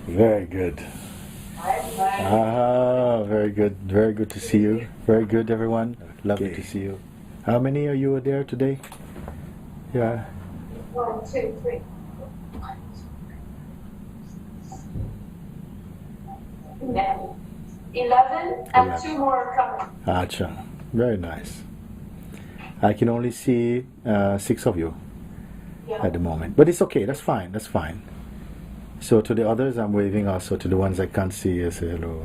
Very good. Ah, very good. Very good to see you. Very good, everyone. Lovely to see you. How many are you there today? Yeah. 1, 2, 3. 11 and 2 more are coming. Acha. Very nice. I can only see 6 of you at the moment. But it's okay. That's fine. That's fine. So to the others, I'm waving also. To the ones I can't see, I say hello.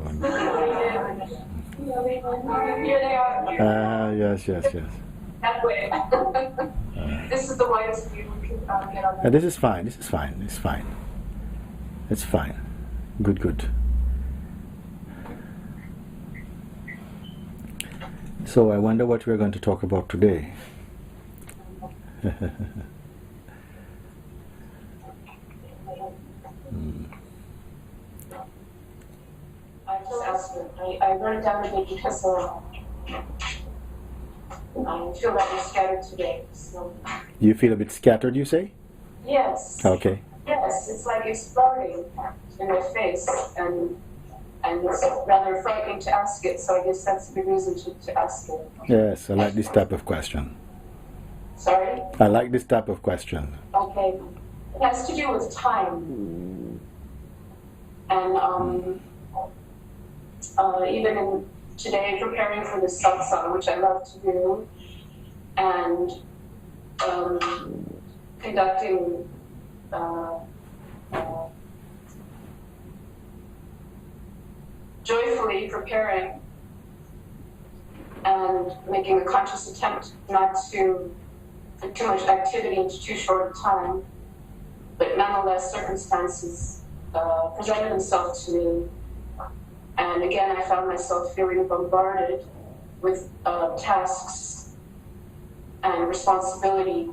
Here they are. Yes. That way. This is the widest view we can get on that. This is fine. This is fine. It's fine. It's fine. Good. So I wonder what we're going to talk about today. I just asked her. I wrote it down today because I feel that we're scattered today. So. You feel a bit scattered, you say? Yes. Okay. Yes, it's like exploding in my face, and it's rather frightening to ask it, so I guess that's the reason to ask it. Yes, I like this type of question. Sorry? I like this type of question. Okay. It has to do with time. And even in today, preparing for this satsang, which I love to do, and conducting joyfully preparing and making a conscious attempt not to put too much activity into too short a time, but nonetheless circumstances presented themselves to me. And again, I found myself feeling bombarded with tasks and responsibility,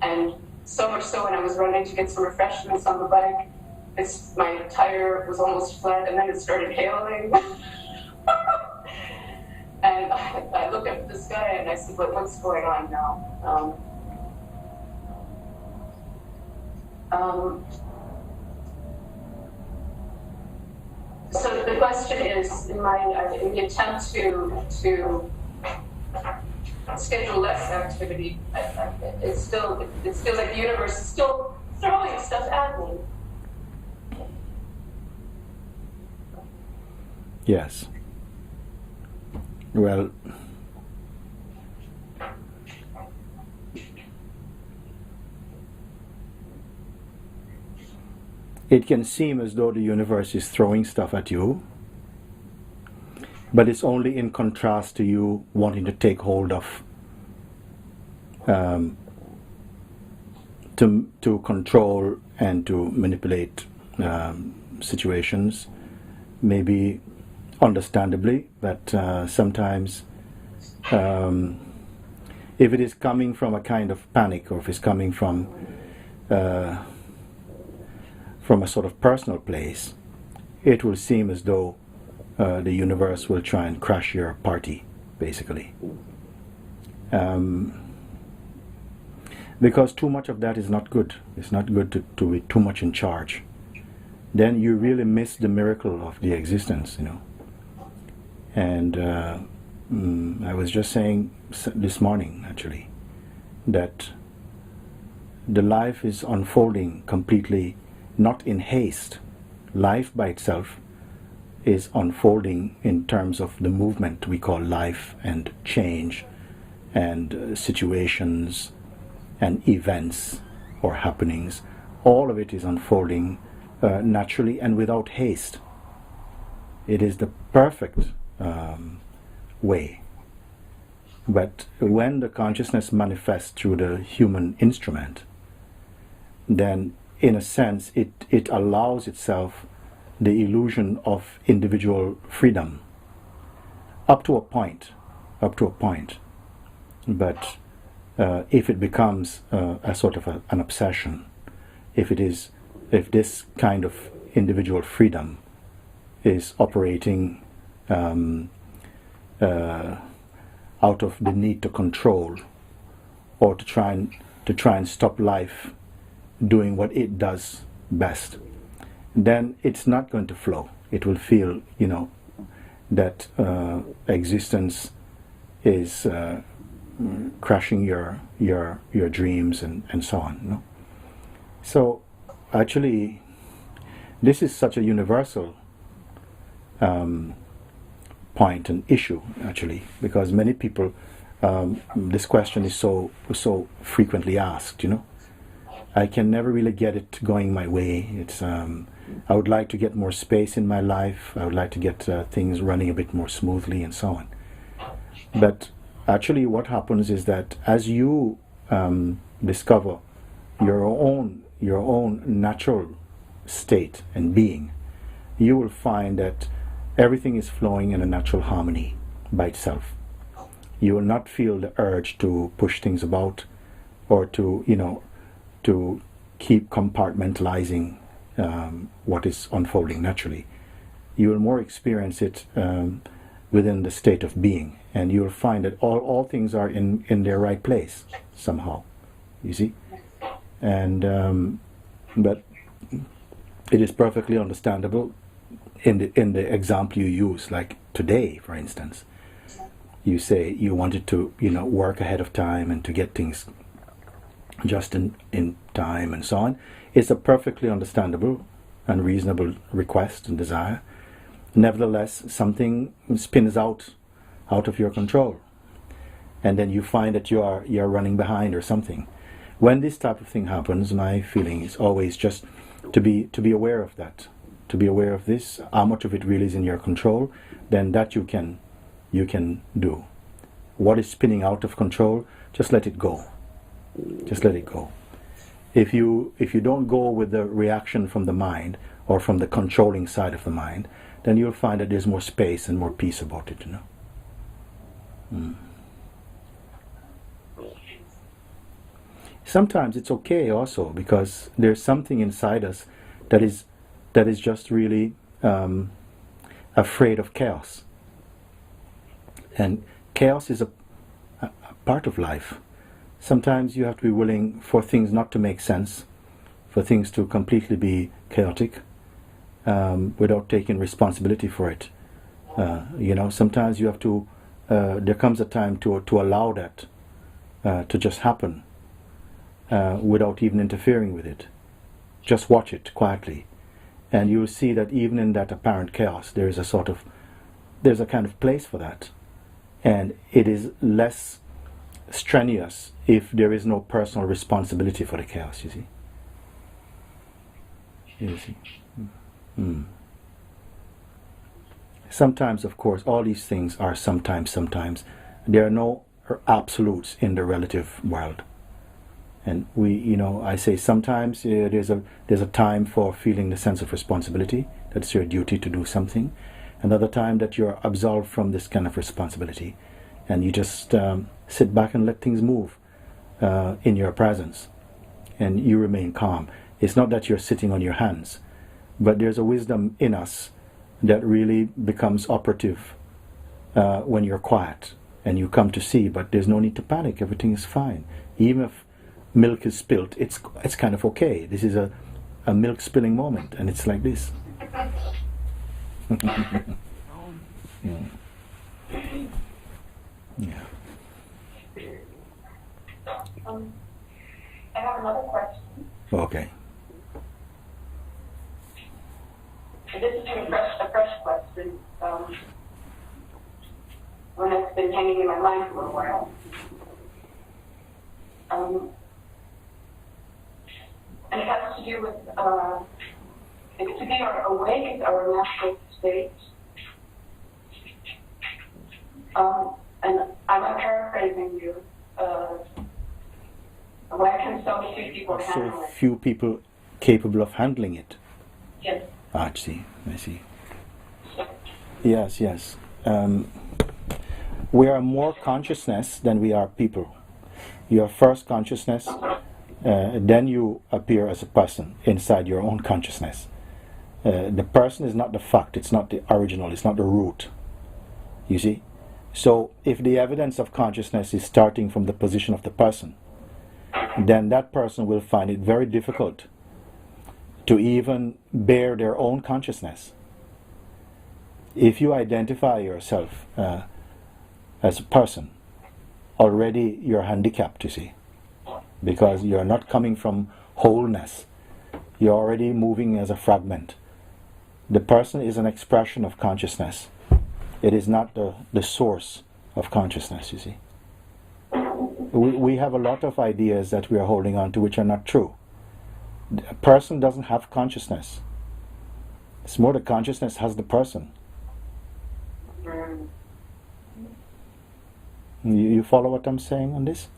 and so much so when I was running to get some refreshments on the bike, my tire was almost flat, and then it started hailing. And I looked up at the sky and I said, what's going on now? So the question is, in the attempt to schedule less activity, it feels like the universe is still throwing stuff at me. Yes. Well, it can seem as though the universe is throwing stuff at you, but it's only in contrast to you wanting to take hold of, to control and to manipulate situations, maybe understandably, but sometimes if it is coming from a kind of panic, or if it's coming from a sort of personal place, it will seem as though the universe will try and crash your party, basically. Because too much of that is not good. It's not good to be too much in charge. Then you really miss the miracle of the existence, you know. And I was just saying this morning, actually, that the life is unfolding completely, not in haste. Life by itself is unfolding in terms of the movement we call life, and change, and situations, and events or happenings. All of it is unfolding naturally and without haste. It is the perfect way. But when the consciousness manifests through the human instrument, then in a sense it allows itself the illusion of individual freedom up to a point. But if it becomes a sort of an obsession, if this kind of individual freedom is operating out of the need to control, or to try and stop life doing what it does best, then it's not going to flow. It will feel, that existence is crashing your dreams and so on. So actually, this is such a universal point and issue, actually, because many people, this question is so frequently asked. I can never really get it going my way. It's I would like to get more space in my life. I would like to get things running a bit more smoothly and so on. But actually what happens is that as you discover your own natural state and being, you will find that everything is flowing in a natural harmony by itself. You will not feel the urge to push things about or to keep compartmentalizing what is unfolding naturally. You will more experience it within the state of being, and you will find that all things are in their right place somehow, you see. And but it is perfectly understandable in the example you use, like today, for instance. You say you wanted to work ahead of time and to get things just in time and so on. It's a perfectly understandable and reasonable request and desire. Nevertheless, something spins out of your control, and then you find that you're running behind or something. When this type of thing happens, my feeling is always just to be aware of that, to be aware of this, how much of it really is in your control. Then that you can do. What is spinning out of control, just let it go. Just let it go. If you don't go with the reaction from the mind or from the controlling side of the mind, then you'll find that there's more space and more peace about it, Sometimes it's okay also, because there's something inside us that is just really afraid of chaos. And chaos is a part of life. Sometimes you have to be willing for things not to make sense, for things to completely be chaotic, without taking responsibility for it. Sometimes you have to, there comes a time to allow that to just happen without even interfering with it. Just watch it quietly. And you'll see that even in that apparent chaos, there's a kind of place for that. And it is less strenuous if there is no personal responsibility for the chaos, you see. Sometimes, of course, all these things are sometimes. There are no absolutes in the relative world. And I say sometimes there's a time for feeling the sense of responsibility. That's your duty to do something. Another time that you're absolved from this kind of responsibility, and you just sit back and let things move in your presence, and you remain calm. It's not that you're sitting on your hands, but there's a wisdom in us that really becomes operative when you're quiet and you come to see. But there's no need to panic. Everything is fine. Even if milk is spilt, it's kind of okay. This is a milk spilling moment, and it's like this. Yeah. I have another question. Okay. This is a fresh question. One that's been hanging in my mind for a while. And it has to do with to be awake is our natural state. And I'm paraphrasing you. Why can so few people handle it? So few people capable of handling it? Yes. I see. Yes. We are more consciousness than we are people. You are first consciousness, then you appear as a person inside your own consciousness. The person is not the fact, it's not the original, it's not the root. You see? So if the evidence of consciousness is starting from the position of the person, then that person will find it very difficult to even bear their own consciousness. If you identify yourself as a person, already you're handicapped, you see, because you're not coming from wholeness. You're already moving as a fragment. The person is an expression of consciousness. It is not the source of consciousness, you see. We have a lot of ideas that we are holding on to which are not true. A person doesn't have consciousness. It's more the consciousness has the person. You follow what I'm saying on this?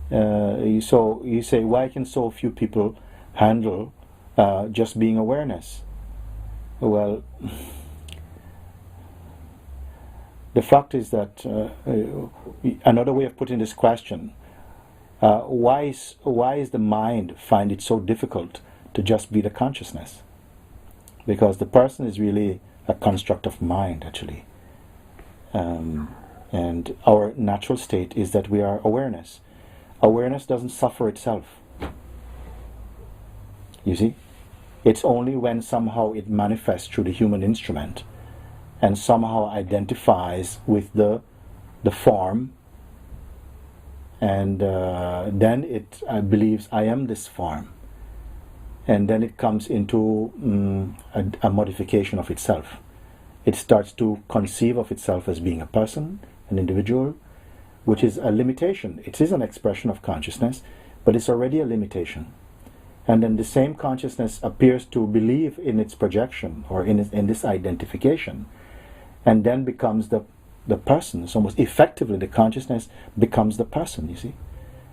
So you say, why can so few people handle just being awareness? Well, the fact is that another way of putting this question, why is the mind find it so difficult to just be the consciousness? Because the person is really a construct of mind, actually. And our natural state is that we are awareness. Awareness doesn't suffer itself. You see? It's only when somehow it manifests through the human instrument and somehow identifies with the form, and then it believes I am this form, and then it comes into a modification of itself. It starts to conceive of itself as being a person, an individual, which is a limitation. It is an expression of consciousness, but it's already a limitation. And then the same consciousness appears to believe in its projection or in this identification, and then becomes the person. It's almost effectively the consciousness becomes the person, you see.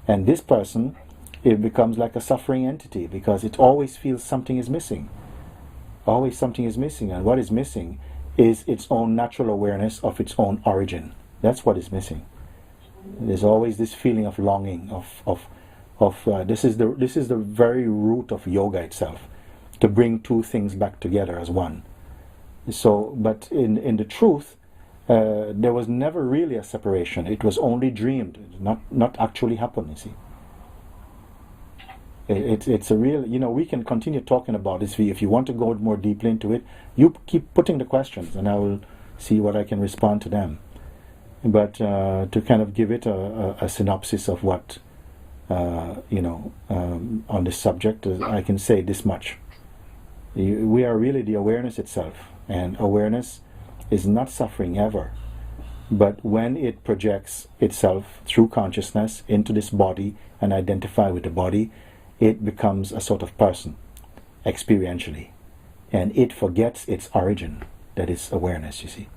And this person, it becomes like a suffering entity because it always feels something is missing. Always something is missing, and what is missing is its own natural awareness of its own origin. That's what is missing. There's always this feeling of longing, this is the very root of yoga itself, to bring two things back together as one. So, but in the truth, there was never really a separation. It was only dreamed, not actually happened, you see. It's a real, we can continue talking about this. If you want to go more deeply into it, you keep putting the questions and I will see what I can respond to them. But to kind of give it a synopsis of what, on this subject, I can say this much. We are really the awareness itself, and awareness is not suffering ever. But when it projects itself through consciousness into this body and identify with the body, it becomes a sort of person, experientially. And it forgets its origin, that is awareness, you see.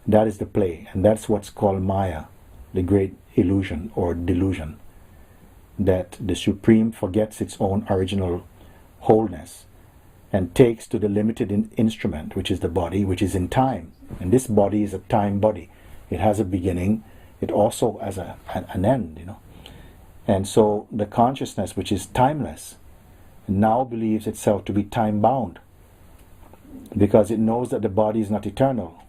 That is the play, and that's what's called Maya, the great illusion or delusion. That the Supreme forgets its own original wholeness and takes to the limited instrument, which is the body, which is in time. And this body is a time body. It has a beginning. It also has an end, And so the consciousness, which is timeless, now believes itself to be time-bound because it knows that the body is not eternal.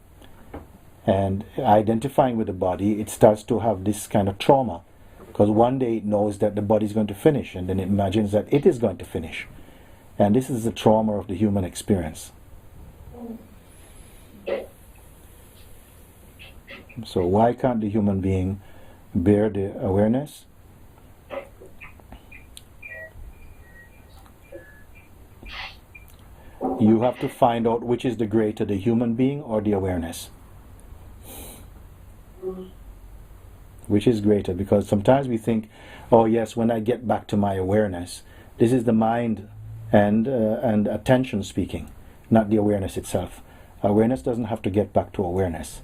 And identifying with the body, it starts to have this kind of trauma because one day it knows that the body is going to finish, and then it imagines that it is going to finish. And this is the trauma of the human experience. So why can't the human being bear the awareness? You have to find out which is the greater, the human being or the awareness. Which is greater, because sometimes we think, oh yes, when I get back to my awareness, this is the mind and attention speaking, not the awareness itself. Awareness doesn't have to get back to awareness.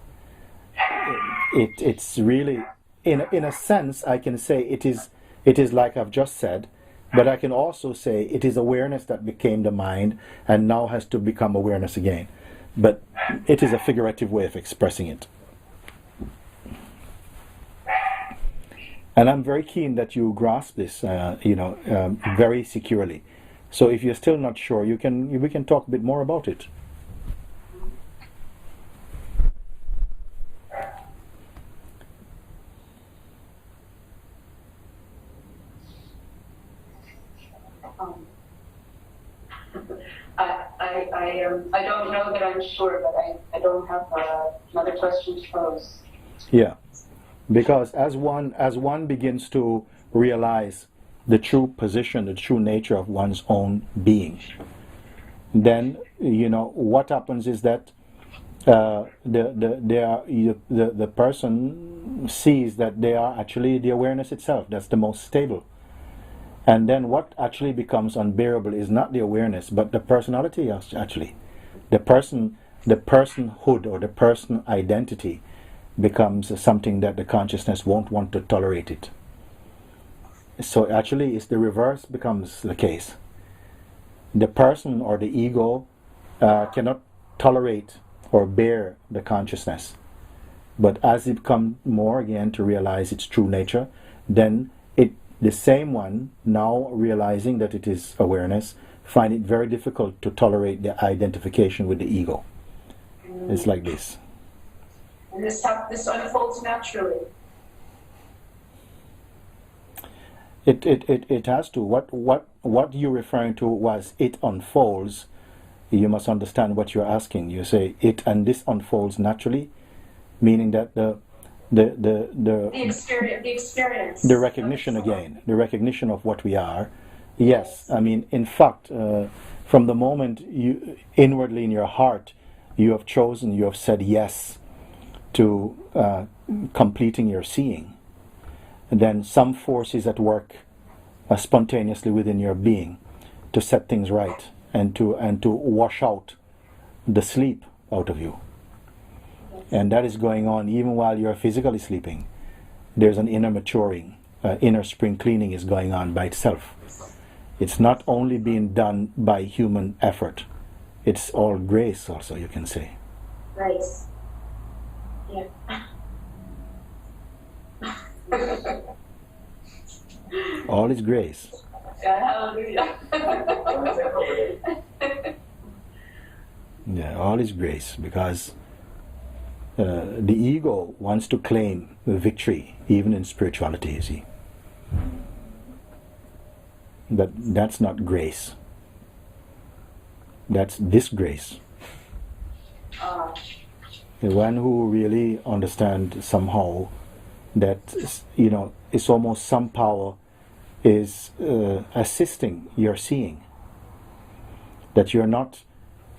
It's really, in a sense, I can say it is like I've just said, but I can also say it is awareness that became the mind and now has to become awareness again. But it is a figurative way of expressing it. And I'm very keen that you grasp this, very securely. So if you're still not sure, we can talk a bit more about it. I don't know that I'm sure, but I don't have another question to pose. Yeah, because as one begins to realize the true position, the true nature of one's own being, then what happens is that the person sees that they are actually the awareness itself. That's the most stable. And then what actually becomes unbearable is not the awareness, but the personality. Actually, the personhood or the person identity becomes something that the consciousness won't want to tolerate it. So actually, it's the reverse becomes the case. The person or the ego cannot tolerate or bear the consciousness. But as it comes more again to realize its true nature, then the same one, now realizing that it is awareness, find it very difficult to tolerate the identification with the ego. It's like this. And this unfolds naturally. It has to. What you're referring to was it unfolds. You must understand what you're asking. You say it and this unfolds naturally, meaning that the experience, the recognition again, the recognition of what we are. Yes, I mean, in fact, from the moment you inwardly in your heart, you have chosen, you have said yes to completing your seeing, and then some force is at work spontaneously within your being to set things right and to wash out the sleep out of you. And that is going on even while you're physically sleeping. There's an inner maturing, inner spring cleaning is going on by itself. It's not only being done by human effort. It's all grace also, you can say. Grace. Yeah. All is grace. Hallelujah. Yeah, all is grace, because the ego wants to claim victory, even in spirituality, you see. But that's not grace. That's disgrace. The one who really understands somehow that, it's almost some power is assisting your seeing. That you're not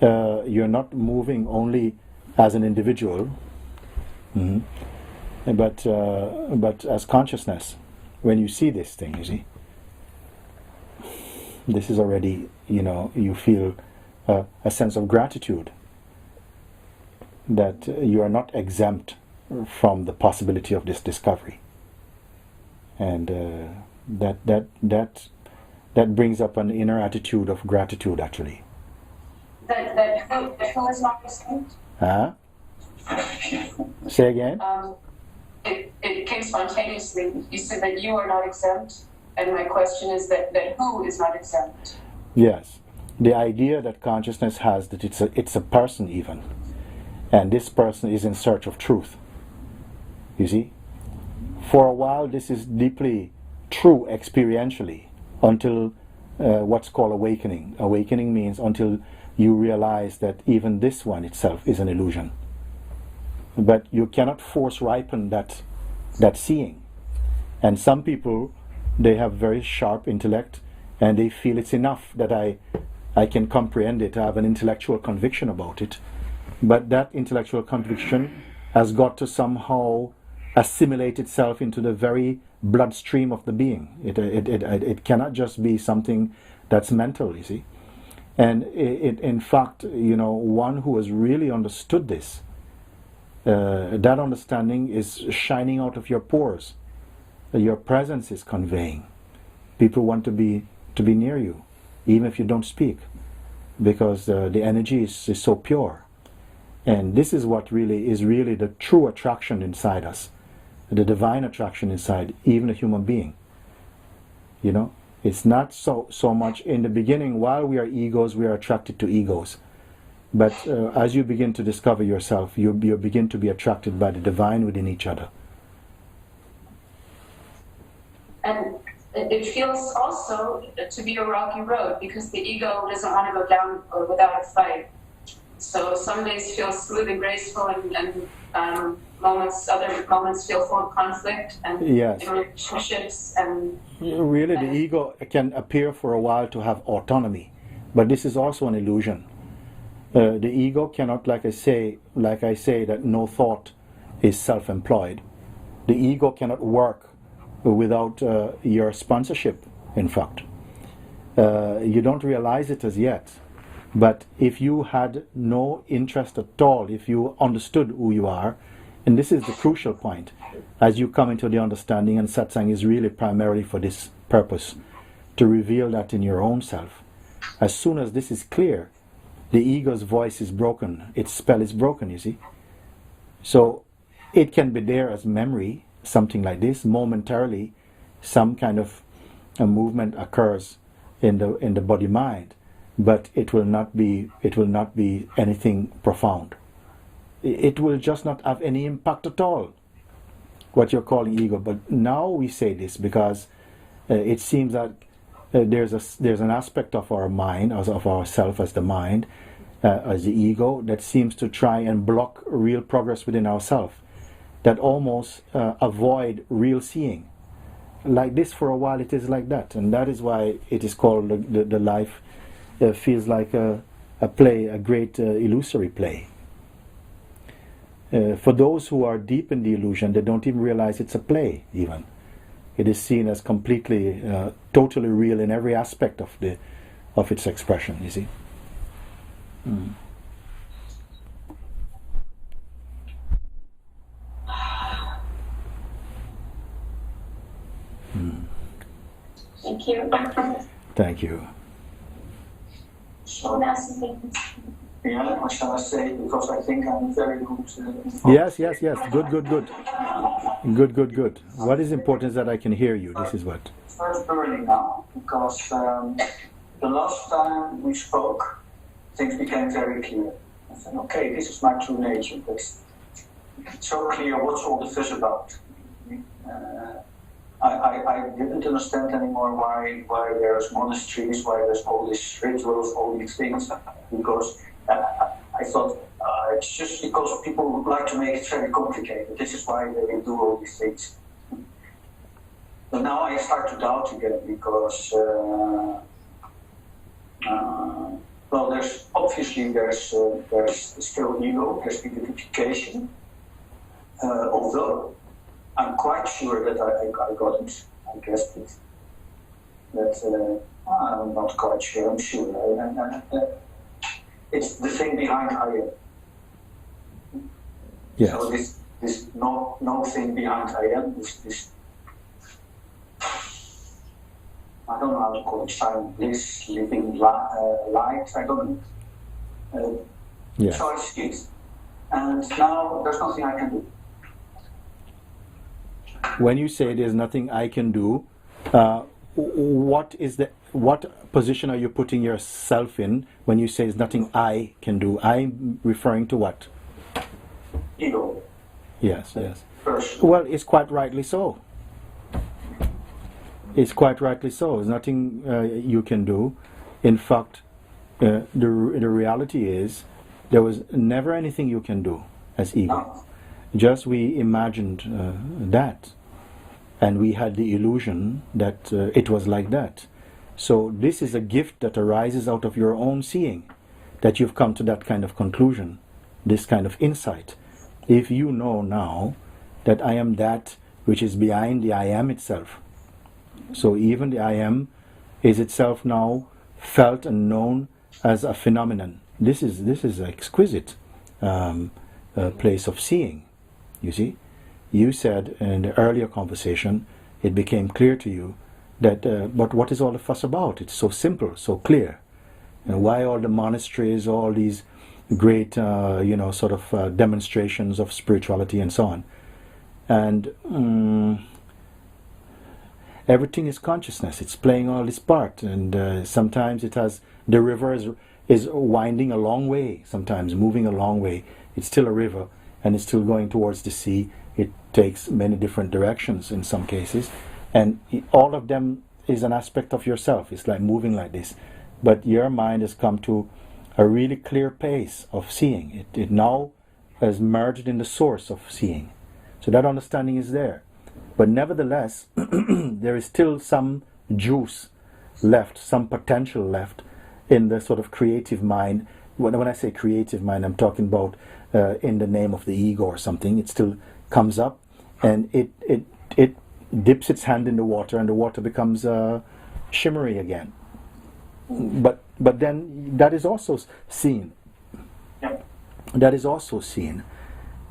moving only as an individual, but as consciousness. When you see this thing, you see, this is already, you feel a sense of gratitude that you are not exempt from the possibility of this discovery, and that brings up an inner attitude of gratitude, actually. That who is not exempt? Say again? It came spontaneously. You said that you are not exempt, and my question is that who is not exempt? Yes. The idea that consciousness has that it's a person even, and this person is in search of truth. You see? For a while this is deeply true experientially until what's called awakening. Awakening means until you realize that even this one itself is an illusion. But you cannot force ripen that seeing. And some people, they have very sharp intellect and they feel it's enough that I can comprehend it, I have an intellectual conviction about it. But that intellectual conviction has got to somehow assimilate itself into the very bloodstream of the being. It cannot just be something that's mental, you see. And in fact, one who has really understood this, that understanding is shining out of your pores. Your presence is conveying. People want to be near you, even if you don't speak, because the energy is so pure. And this is what really is the true attraction inside us, the divine attraction inside even a human being. It's not so much in the beginning. While we are egos, we are attracted to egos. But as you begin to discover yourself, you begin to be attracted by the divine within each other. And it feels also to be a rocky road because the ego doesn't want to go down without a fight. So some days feel smooth and graceful, and other moments feel full of conflict and Yes. in relationships. And really, the ego can appear for a while to have autonomy, but this is also an illusion. The ego cannot, like I say, that no thought is self-employed. The ego cannot work without your sponsorship, in fact. You don't realize it as yet, but if you had no interest at all, if you understood who you are, and this is the crucial point, as you come into the understanding, and satsang is really primarily for this purpose, to reveal that in your own self. As soon as this is clear, the ego's voice is broken, its spell is broken, you see. So it can be there as memory, something like this. Momentarily, some kind of a movement occurs in the body mind, but it will not be anything profound. It will just not have any impact at all, what you're calling ego. But now we say this because it seems that there's an aspect of our mind, of ourself as the mind, as the ego, that seems to try and block real progress within ourselves, that almost avoid real seeing. Like this for a while it is like that, and that is why it is called the life feels like a play, a great illusory play. For those who are deep in the illusion, they don't even realize it's a play even. It is seen as completely, totally real in every aspect of its expression, you see. Mm. thank you. Thank you. Yeah, what shall I say? Because I think I'm very good. Yes. Good. What is important is that I can hear you. This is what. First burning now, because the last time we spoke, things became very clear. I said, okay, this is my true nature, but it's so clear what's all the fuss about. I didn't understand anymore why there's monasteries, why there's all these rituals, all these things, because I thought it's just because people would like to make it very complicated. This is why they do all these things. But now I start to doubt again because, well, there's still ego, there's identification. Although I'm quite sure that I got it, I guessed it. But I'm not quite sure, I'm sure. It's the thing behind I am. Yes. So this no thing behind I am, this I don't know how to call it, silent bliss, living light, I don't know. Yes. So I see it. And now there's nothing I can do. When you say there's nothing I can do, what position are you putting yourself in when you say there's nothing I can do? I'm referring to what? Ego. Yes. Person. Well, it's quite rightly so. It's quite rightly so. There's nothing you can do. In fact, the reality is there was never anything you can do as ego. No. Just we imagined that, and we had the illusion that it was like that. So this is a gift that arises out of your own seeing, that you've come to that kind of conclusion, this kind of insight. If you know now that I am that which is behind the I am itself, so even the I am is itself now felt and known as a phenomenon. This is exquisite place of seeing. You see, you said in the earlier conversation, it became clear to you that, but what is all the fuss about? It's so simple, so clear. And why all the monasteries, all these great, demonstrations of spirituality and so on? And everything is consciousness. It's playing all this part, and sometimes it has the river is winding a long way. Sometimes moving a long way. It's still a river. And it's still going towards the sea. It takes many different directions in some cases. And all of them is an aspect of yourself. It's like moving like this. But your mind has come to a really clear pace of seeing. It now has merged in the source of seeing. So that understanding is there. But nevertheless, there is still some juice left, some potential left in the sort of creative mind. When I say creative mind, I'm talking about in the name of the ego or something. It still comes up and it dips its hand in the water, and the water becomes shimmery again. But then that is also seen. That is also seen.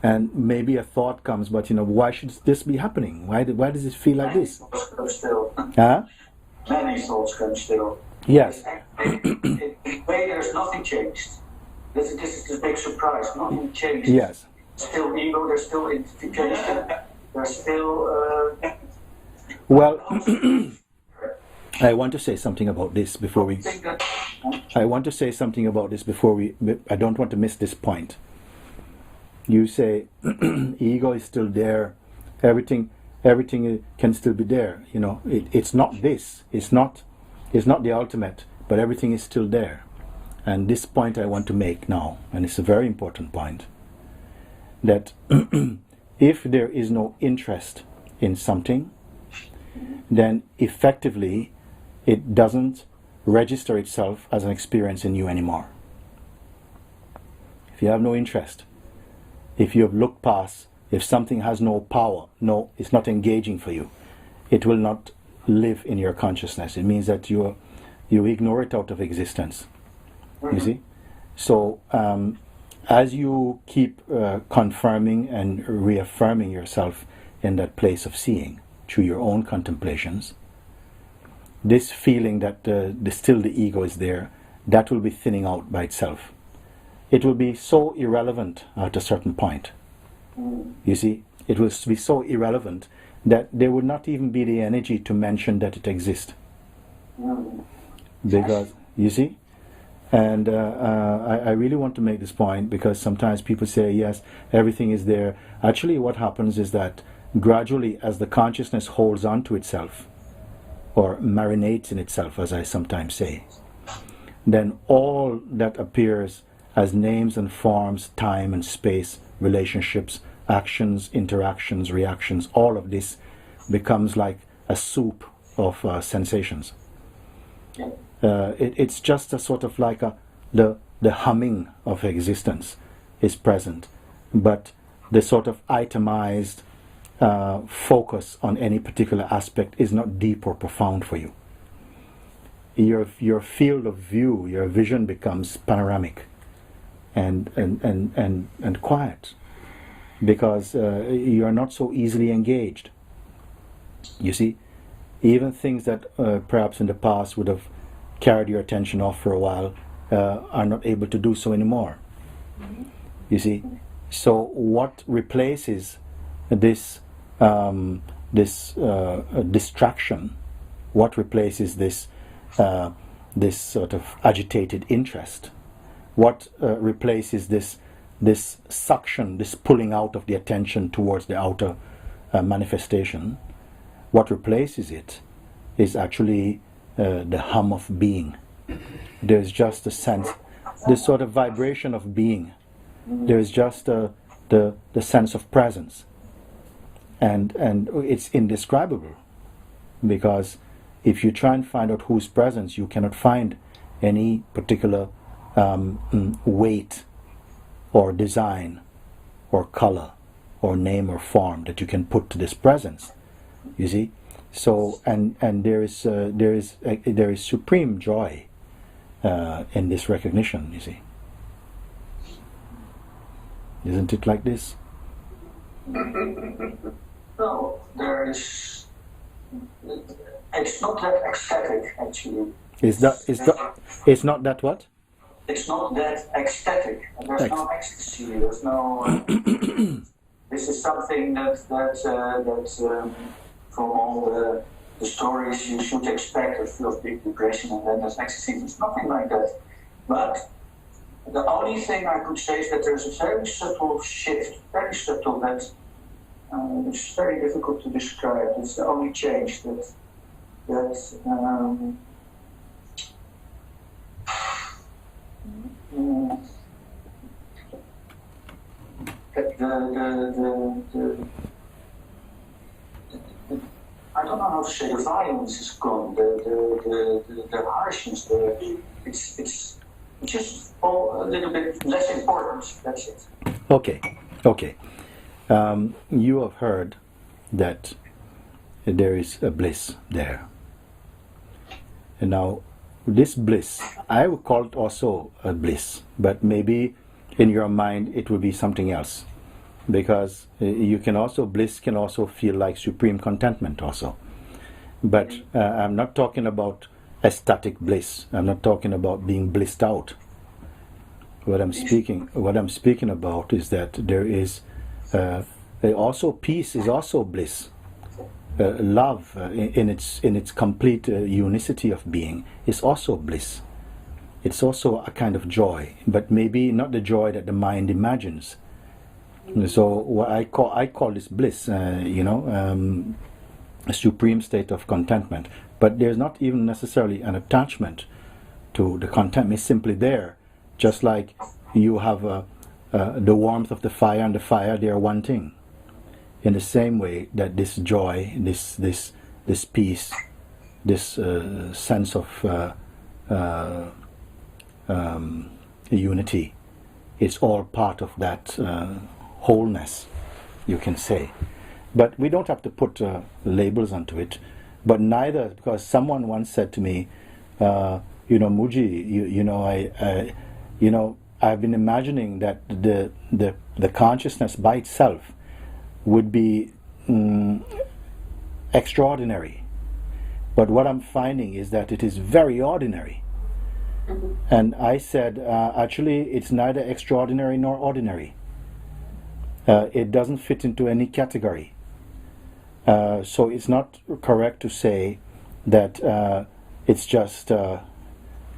And maybe a thought comes, but why should this be happening? Why does it feel like this? Many thoughts come still. Huh? Many thoughts come still. Yes. In a way, there's nothing changed. This is the big surprise. Nothing changed. Yes. Still ego, there's still identification, there's still... Well, I want to say something about this before we... I want to say something about this before we... I don't want to miss this point. You say ego is still there, everything can still be there. It's not this. It's not the ultimate, but everything is still there. And this point I want to make now, and it's a very important point, that if there is no interest in something, then effectively it doesn't register itself as an experience in you anymore. If you have no interest, if you have looked past, if something has no power, it's not engaging for you, it will not live in your consciousness. It means that you ignore it out of existence. You see? So as you keep confirming and reaffirming yourself in that place of seeing through your own contemplations, this feeling that still the ego is there, that will be thinning out by itself. It will be so irrelevant at a certain point. You see, it will be so irrelevant that there would not even be the energy to mention that it exists. Because, you see? And I really want to make this point, because sometimes people say, yes, everything is there. Actually, what happens is that gradually, as the consciousness holds on to itself, or marinates in itself, as I sometimes say, then all that appears as names and forms, time and space, relationships, actions, interactions, reactions, all of this becomes like a soup of sensations. It's just a sort of like the humming of existence is present, but the sort of itemized focus on any particular aspect is not deep or profound for you. Your field of view, your vision becomes panoramic and quiet, because you are not so easily engaged. You see, even things that perhaps in the past would have carried your attention off for a while are not able to do so anymore. You see, so what replaces this distraction? What replaces this sort of agitated interest? What replaces this suction, this pulling out of the attention towards the outer manifestation? What replaces it is actually the hum of being. There's just a sense, this sort of vibration of being. There's just the sense of presence, and it's indescribable, because if you try and find out whose presence, you cannot find any particular weight or design or color or name or form that you can put to this presence. You see, so and there is supreme joy in this recognition. You see, isn't it like this? No, there is. It's not that ecstatic, actually. It's not that what? It's not that ecstatic. There's no ecstasy. There's no. This is something that from all the stories you should expect a feel of big depression, and then there's ecstasy. There's nothing like that. But the only thing I could say is that there's a very subtle shift, very subtle, that It's very difficult to describe. It's the only change that the I don't know how to say, the violence is gone, the harshness, it's just all a little bit less important, that's it. Okay. You have heard that there is a bliss there. And now, this bliss, I would call it also a bliss, but maybe in your mind it would be something else. Because you can also, bliss can also feel like supreme contentment also. But I'm not talking about ecstatic bliss. I'm not talking about being blissed out. What I'm speaking about is that there is also peace is also bliss. Love in its complete unicity of being is also bliss. It's also a kind of joy, but maybe not the joy that the mind imagines. So what I call this bliss, a supreme state of contentment. But there's not even necessarily an attachment to the contentment. It's simply there, just like you have the warmth of the fire and the fire. They are one thing. In the same way that this joy, this peace, this sense of unity, it's all part of that wholeness, you can say. But we don't have to put labels onto it. But neither, because someone once said to me, Mooji, I've been imagining that the consciousness by itself would be extraordinary. But what I'm finding is that it is very ordinary. And I said, actually, it's neither extraordinary nor ordinary. It doesn't fit into any category. So it's not correct to say that it's just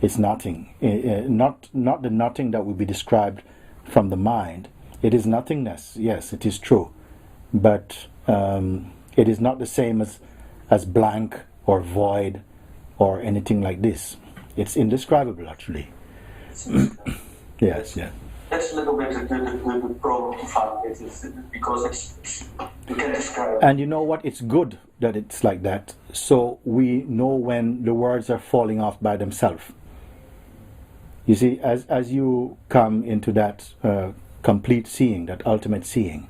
it's nothing. Not the nothing that would be described from the mind. It is nothingness. Yes, it is true, but it is not the same as blank or void or anything like this. It's indescribable, actually. Yes. That's a little bit the problem to find it, because you can describe it. And you know what? It's good that it's like that, so we know when the words are falling off by themselves. You see, as you come into that complete seeing, that ultimate seeing,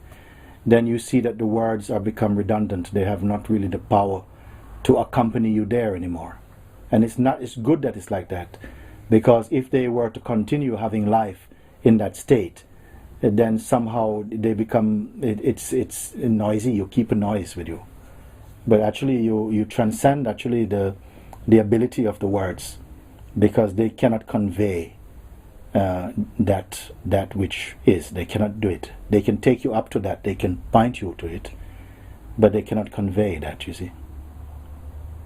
then you see that the words are become redundant. They have not really the power to accompany you there anymore. And it's good that it's like that, because if they were to continue having life in that state, then somehow they become, it's noisy. You keep a noise with you, but actually you transcend actually the ability of the words, because they cannot convey that which is. They cannot do it. They can take you up to that. They can point you to it, but they cannot convey that. You see.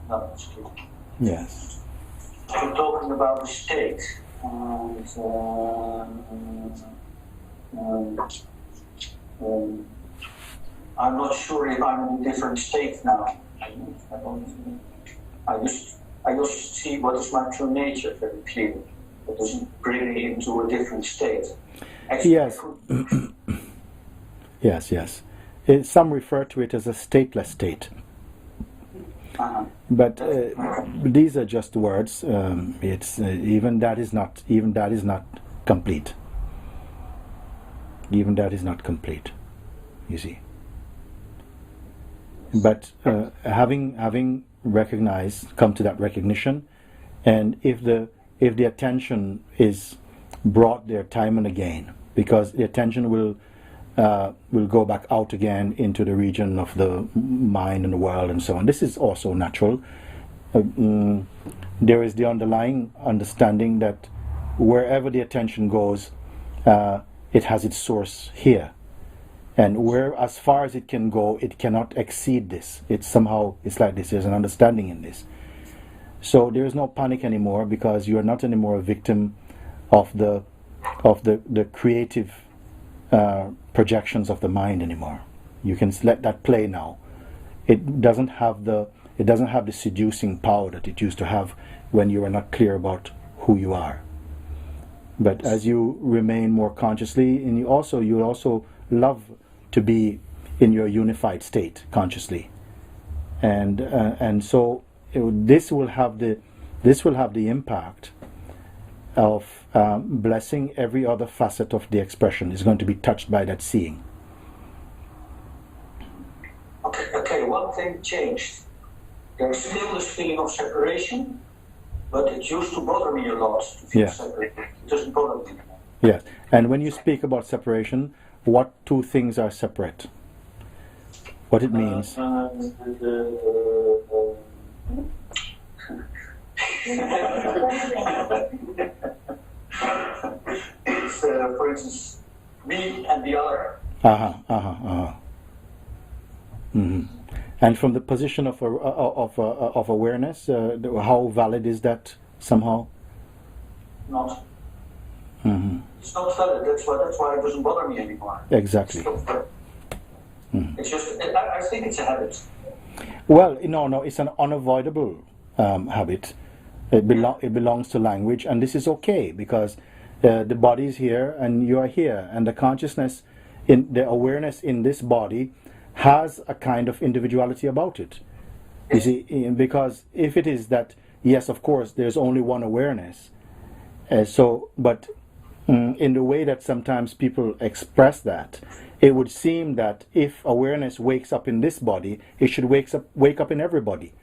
No, that's good. Yes. You're talking about the state. And, I'm not sure if I'm in a different state now. I just see what is my true nature very clearly. It doesn't bring me into a different state. Actually, yes. Yes. Some refer to it as a stateless state. But these are just words. It's even that is not complete. Even that is not complete. You see. But having recognized, come to that recognition, and if the attention is brought there time and again, because the attention will go back out again into the region of the mind and the world and so on. This is also natural. There is the underlying understanding that wherever the attention goes, it has its source here. And where, as far as it can go, it cannot exceed this. It's like this. There's an understanding in this. So there is no panic anymore, because you are not anymore a victim of the creative projections of the mind anymore. You can let that play now. It doesn't have the seducing power that it used to have when you were not clear about who you are. But as you remain more consciously, and you also love to be in your unified state consciously, and so this will have the impact of blessing every other facet of the expression is going to be touched by that seeing. Okay, one thing changed. There's still this feeling of separation, but it used to bother me a lot to feel separate. It doesn't bother me anymore. Yes, and when you speak about separation, what two things are separate? What it means? It's, for instance, me and the other. Mm-hmm. And from the position of awareness, how valid is that somehow? Not. Mm-hmm. It's not valid. That's why it doesn't bother me anymore. Exactly. It's just. I think it's a habit. Well, no, it's an unavoidable habit. It belongs to language, and this is okay because the body is here and you are here, and the consciousness, in the awareness in this body, has a kind of individuality about it. You see, because if it is that, yes, of course, there's only one awareness. But in the way that sometimes people express that, it would seem that if awareness wakes up in this body, it should wake up in everybody.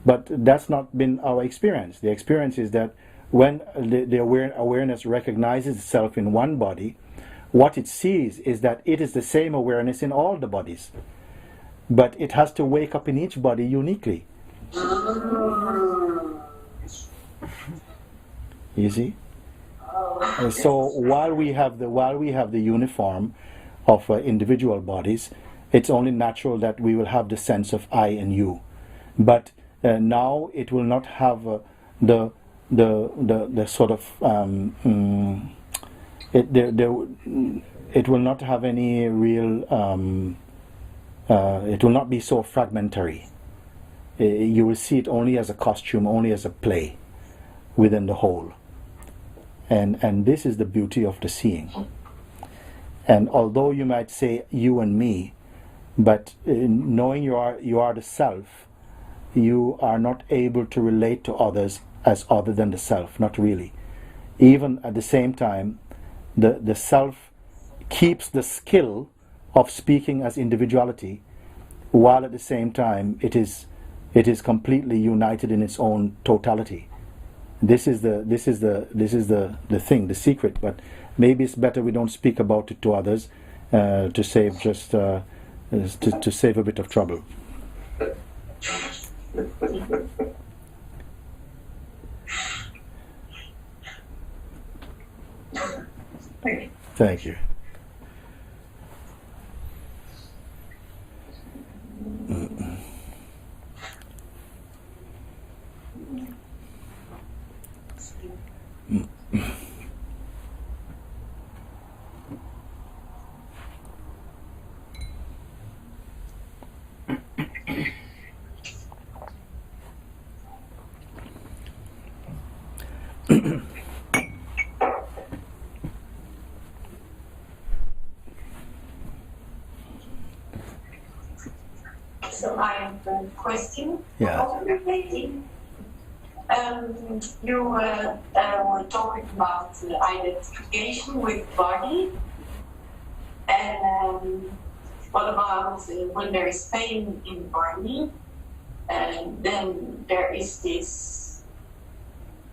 But that's not been our experience. The experience is that when the awareness recognizes itself in one body, what it sees is that it is the same awareness in all the bodies. But it has to wake up in each body uniquely. You see? So while we have the uniform of individual bodies, it's only natural that we will have the sense of I and you. But now it will not have the sort of it will not have any real. It will not be so fragmentary. You will see it only as a costume, only as a play within the whole. And this is the beauty of the seeing. And although you might say you and me, but knowing you are the self, you are not able to relate to others as other than the self, not really. Even at the same time, the self keeps the skill of speaking as individuality, while at the same time it is completely united in its own totality. This is the thing, the secret. But maybe it's better we don't speak about it to others to save to save a bit of trouble. Thank you. So I have a question. Yeah. You were talking about identification with body, and what about when there is pain in body, and then there is this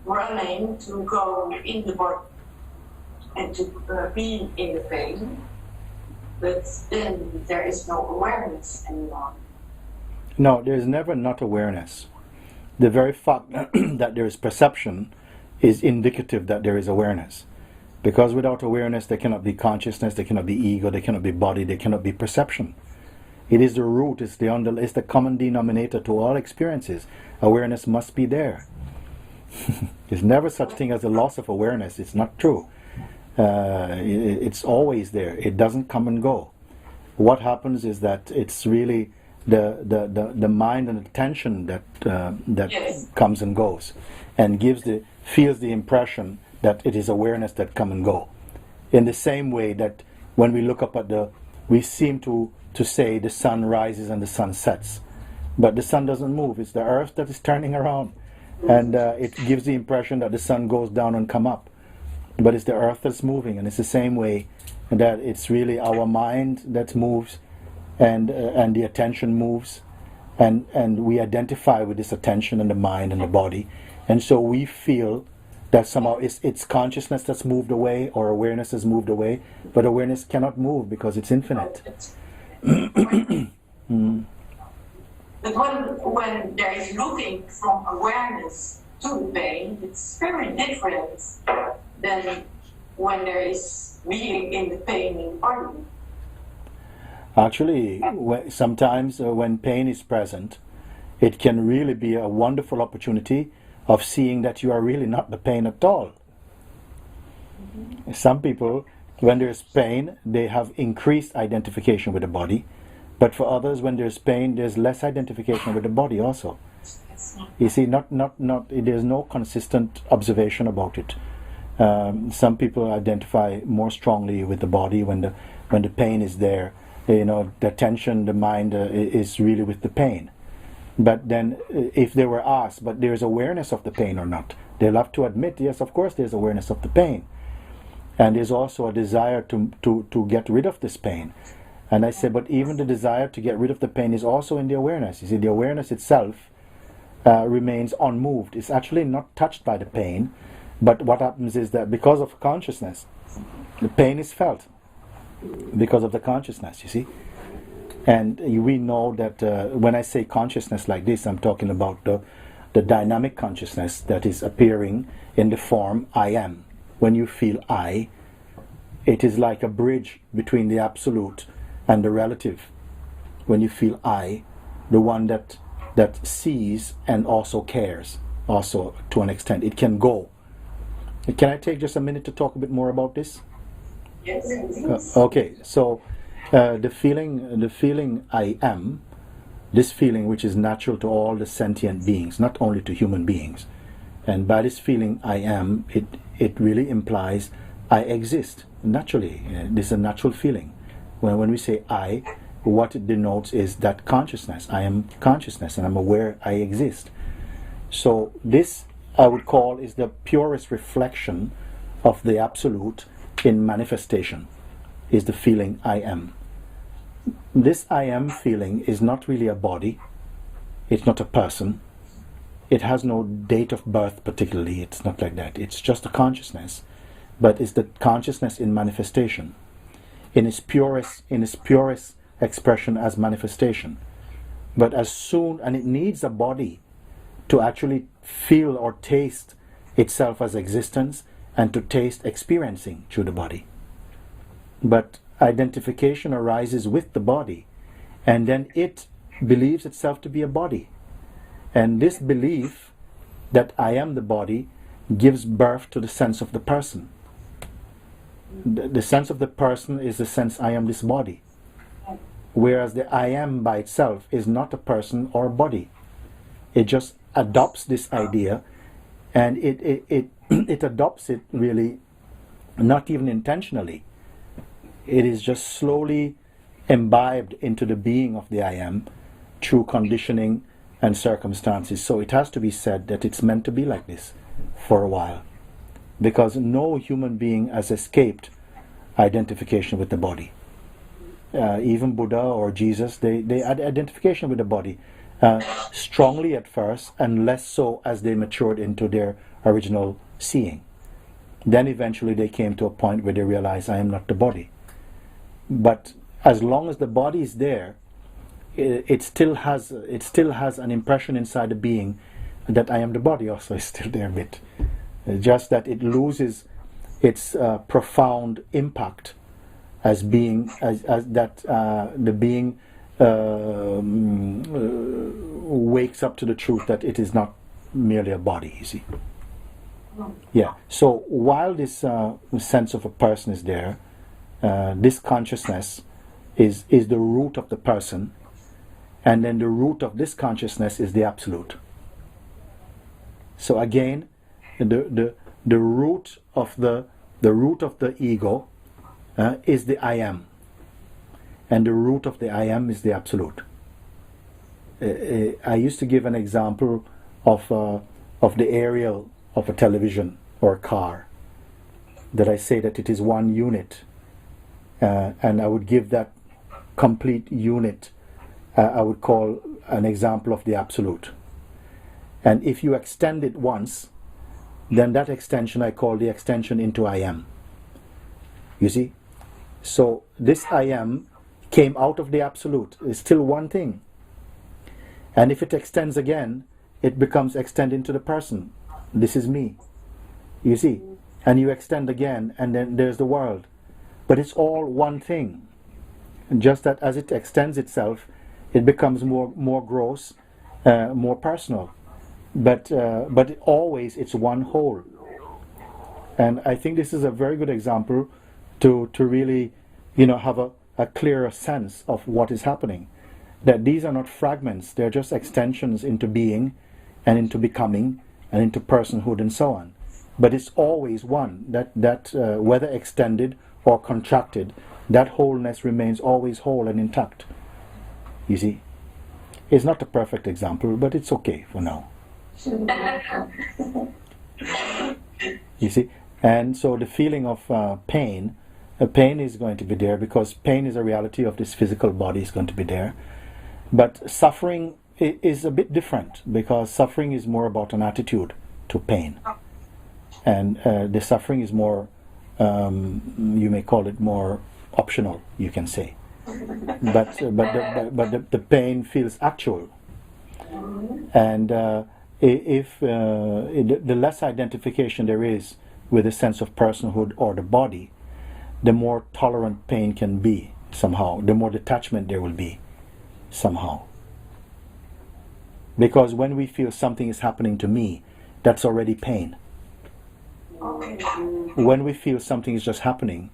running to go in the body and to be in the pain, but then there is no awareness anymore. No, there is never not awareness. The very fact that there is perception is indicative that there is awareness. Because without awareness there cannot be consciousness, there cannot be ego, there cannot be body, there cannot be perception. It is the root, it's the common denominator to all experiences. Awareness must be there. There's never such thing as a loss of awareness. It's not true. It's always there. It doesn't come and go. what happens is that it's really the mind and attention that Yes. comes and goes, and feels the impression that it is awareness that come and go. In the same way that when we look up we seem to say the sun rises and the sun sets, but the sun doesn't move. It's the earth that is turning around, and it gives the impression that the sun goes down and come up, but it's the earth that's moving. And it's the same way that it's really our mind that moves, and the attention moves, and we identify with this attention and the mind and the body, and so we feel that somehow it's consciousness that's moved away, or awareness has moved away, but awareness cannot move because it's infinite. But when there is looking from awareness to the pain, it's very different than when there is being in the pain in body. Actually, sometimes when pain is present, it can really be a wonderful opportunity of seeing that you are really not the pain at all. Some people, when there's pain, they have increased identification with the body, but for others, when there's pain, there's less identification with the body also. You see, there's no consistent observation about it. Some people identify more strongly with the body when the pain is there. The attention, the mind is really with the pain. But then if they were asked, but there's awareness of the pain or not, they'll have to admit, yes, of course there's awareness of the pain. And there's also a desire to get rid of this pain. And I say, but even the desire to get rid of the pain is also in the awareness. You see, the awareness itself remains unmoved. It's actually not touched by the pain, but what happens is that because of consciousness, the pain is felt because of the consciousness, you see. And we know that when I say consciousness like this, I'm talking about the dynamic consciousness that is appearing in the form I am. When you feel I, it is like a bridge between the absolute and the relative. When you feel I, the one that sees and also cares, also to an extent, it can go. Can I take just a minute to talk a bit more about this? Yes. Okay, so the feeling I am, this feeling which is natural to all the sentient beings, not only to human beings, and by this feeling I am, it really implies I exist naturally. This is a natural feeling. When we say I, what it denotes is that consciousness. I am consciousness, and I'm aware I exist. So this I would call is the purest reflection of the absolute in manifestation, is the feeling I am. This I am feeling is not really a body, it's not a person, it has no date of birth particularly, it's not like that, it's just a consciousness, but it's the consciousness in manifestation, in its purest expression as manifestation. But as soon, and it needs a body to actually feel or taste itself as existence, and to taste experiencing through the body. But identification arises with the body, and then it believes itself to be a body. And this belief that I am the body gives birth to the sense of the person. The sense of the person is the sense I am this body. Whereas the I am by itself is not a person or a body. It just adopts this idea, and it adopts it really not even intentionally. It is just slowly imbibed into the being of the I am through conditioning and circumstances. So it has to be said that it's meant to be like this for a while, because no human being has escaped identification with the body. Even Buddha or Jesus, they had identification with the body strongly at first, and less so as they matured into their original seeing. Then eventually they came to a point where they realized I am not the body. But as long as the body is there, it still has an impression inside the being that I am the body also is still there a bit. Just that it loses its profound impact as being as that the being wakes up to the truth that it is not merely a body, you see. Yeah. So while this sense of a person is there, this consciousness is the root of the person, and then the root of this consciousness is the absolute. So again, the root of the ego is the I am, and the root of the I am is the absolute. I used to give an example of the aerial of a television or a car, that I say that it is one unit, and I would give that complete unit, I would call an example of the absolute. And if you extend it once, then that extension I call the extension into I am. You see? So this I am came out of the absolute. It's still one thing. And if it extends again, it becomes extended into the person. This is me. You see? And you extend again, and then there's the world. But it's all one thing. And just that as it extends itself, it becomes more gross, more personal. But always it's one whole. And I think this is a very good example to really, have a clearer sense of what is happening. That these are not fragments, they're just extensions into being and into becoming and into personhood and so on. But it's always one, that whether extended or contracted, that wholeness remains always whole and intact. You see? It's not a perfect example, but it's okay for now. You see? And so the feeling of pain is going to be there, because pain is a reality of this physical body, is going to be there. But suffering is a bit different, because suffering is more about an attitude to pain. And the suffering is more, you may call it more optional, you can say. But the pain feels actual. And if the less identification there is with a sense of personhood or the body, the more tolerant pain can be somehow, the more detachment there will be somehow. Because when we feel something is happening to me, that's already pain. When we feel something is just happening,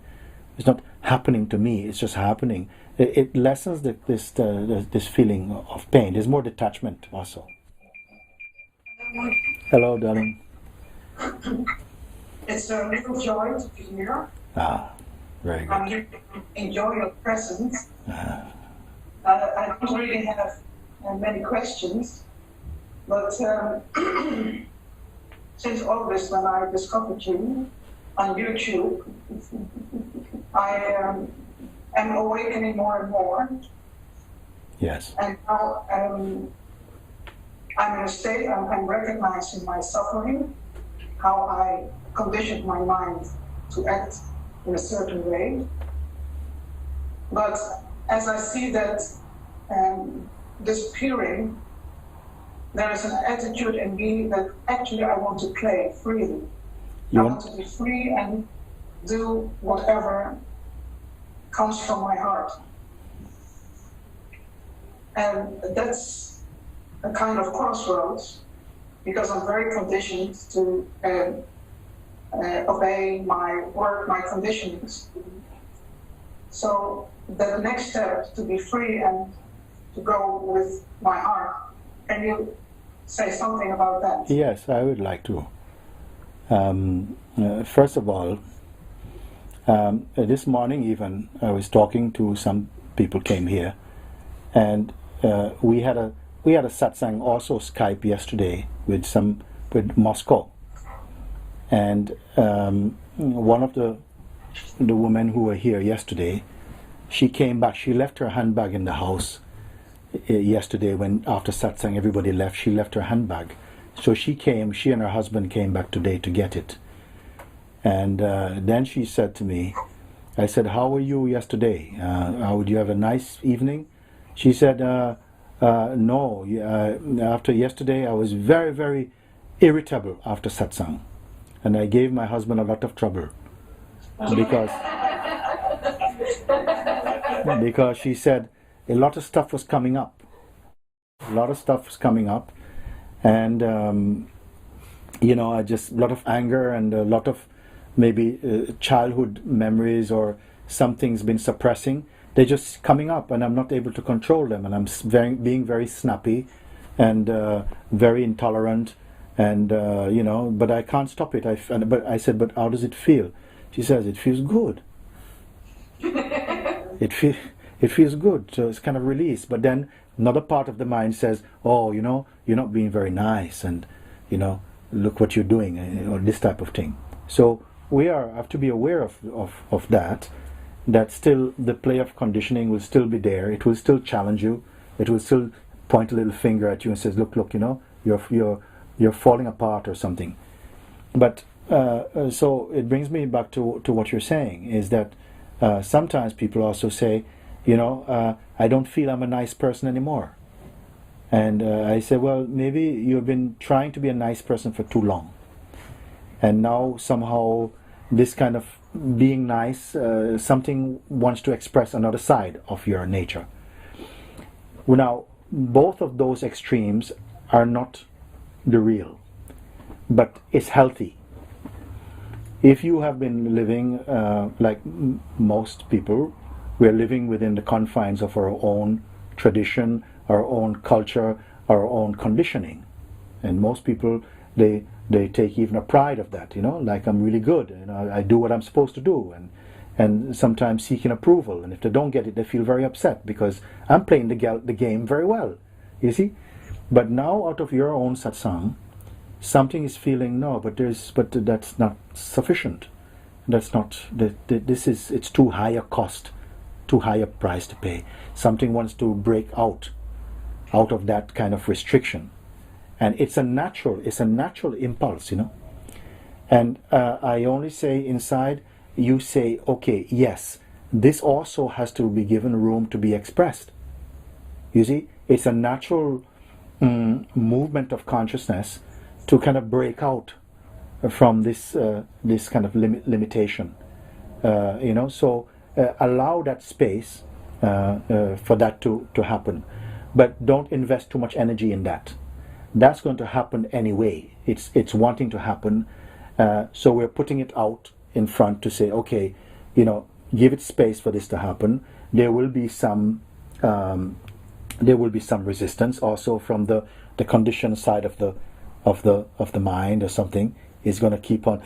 it's not happening to me, it's just happening. It lessens this feeling of pain. There's more detachment also. Hello, darling. It's a real joy to be here. Very good. I'm here to enjoy your presence. I don't really have many questions, but since August, when I discovered you on YouTube, I am awakening more and more. Yes. And now I'm in a state, I'm recognizing my suffering, how I conditioned my mind to act in a certain way. But as I see that disappearing, there is an attitude in me that actually I want to play freely. I want to be free and do whatever comes from my heart. And that's a kind of crossroads, because I'm very conditioned to obey my work, my conditionings. So the next step, to be free and to go with my heart. Can you say something about that? Yes, I would like to. First of all, this morning even, I was talking to some people came here, and we had a satsang, also Skype yesterday with Moscow, and one of the women who were here yesterday, she came back. She left her handbag in the house yesterday when after satsang everybody left. She left her handbag, so she and her husband came back today to get it. And then she said to me, I said, how were you yesterday? Did you have a nice evening? She said, no, after yesterday I was very, very irritable after satsang. And I gave my husband a lot of trouble. Because she said a lot of stuff was coming up. And, I just, a lot of anger and a lot of maybe childhood memories or something's been suppressing. they're just coming up, and I'm not able to control them, and I'm being very snappy, and very intolerant, and but I can't stop it. But I said, but how does it feel? She says, it feels good. It feels good, so it's kind of release. But then another part of the mind says, oh, you're not being very nice, and look what you're doing, or this type of thing. So we have to be aware of that still the play of conditioning will still be there. It will still challenge you. It will still point a little finger at you and says, look, you're falling apart or something. But so it brings me back to what you're saying, is that sometimes people also say, I don't feel I'm a nice person anymore. And I say, well, maybe you've been trying to be a nice person for too long. And now somehow this kind of being nice, something wants to express another side of your nature. Now, both of those extremes are not the real, but it's healthy. If you have been living like most people, we're living within the confines of our own tradition, our own culture, our own conditioning. And most people, they take even a pride of that, like I'm really good, I do what I'm supposed to do, and sometimes seeking approval. And if they don't get it, they feel very upset because I'm playing the game very well, you see. But now, out of your own satsang, something is feeling, no, but that's not sufficient. That's not, it's too high a cost, too high a price to pay. Something wants to break out of that kind of restriction. And it's a natural impulse, And I only say inside, you say, okay, yes, this also has to be given room to be expressed. You see, it's a natural movement of consciousness to kind of break out from this kind of limitation. So allow that space for that to happen. But don't invest too much energy in that. That's going to happen anyway. It's wanting to happen. So we're putting it out in front to say, okay, give it space for this to happen. There will be some resistance also from the conditioned side of the mind or something. Is going to keep on,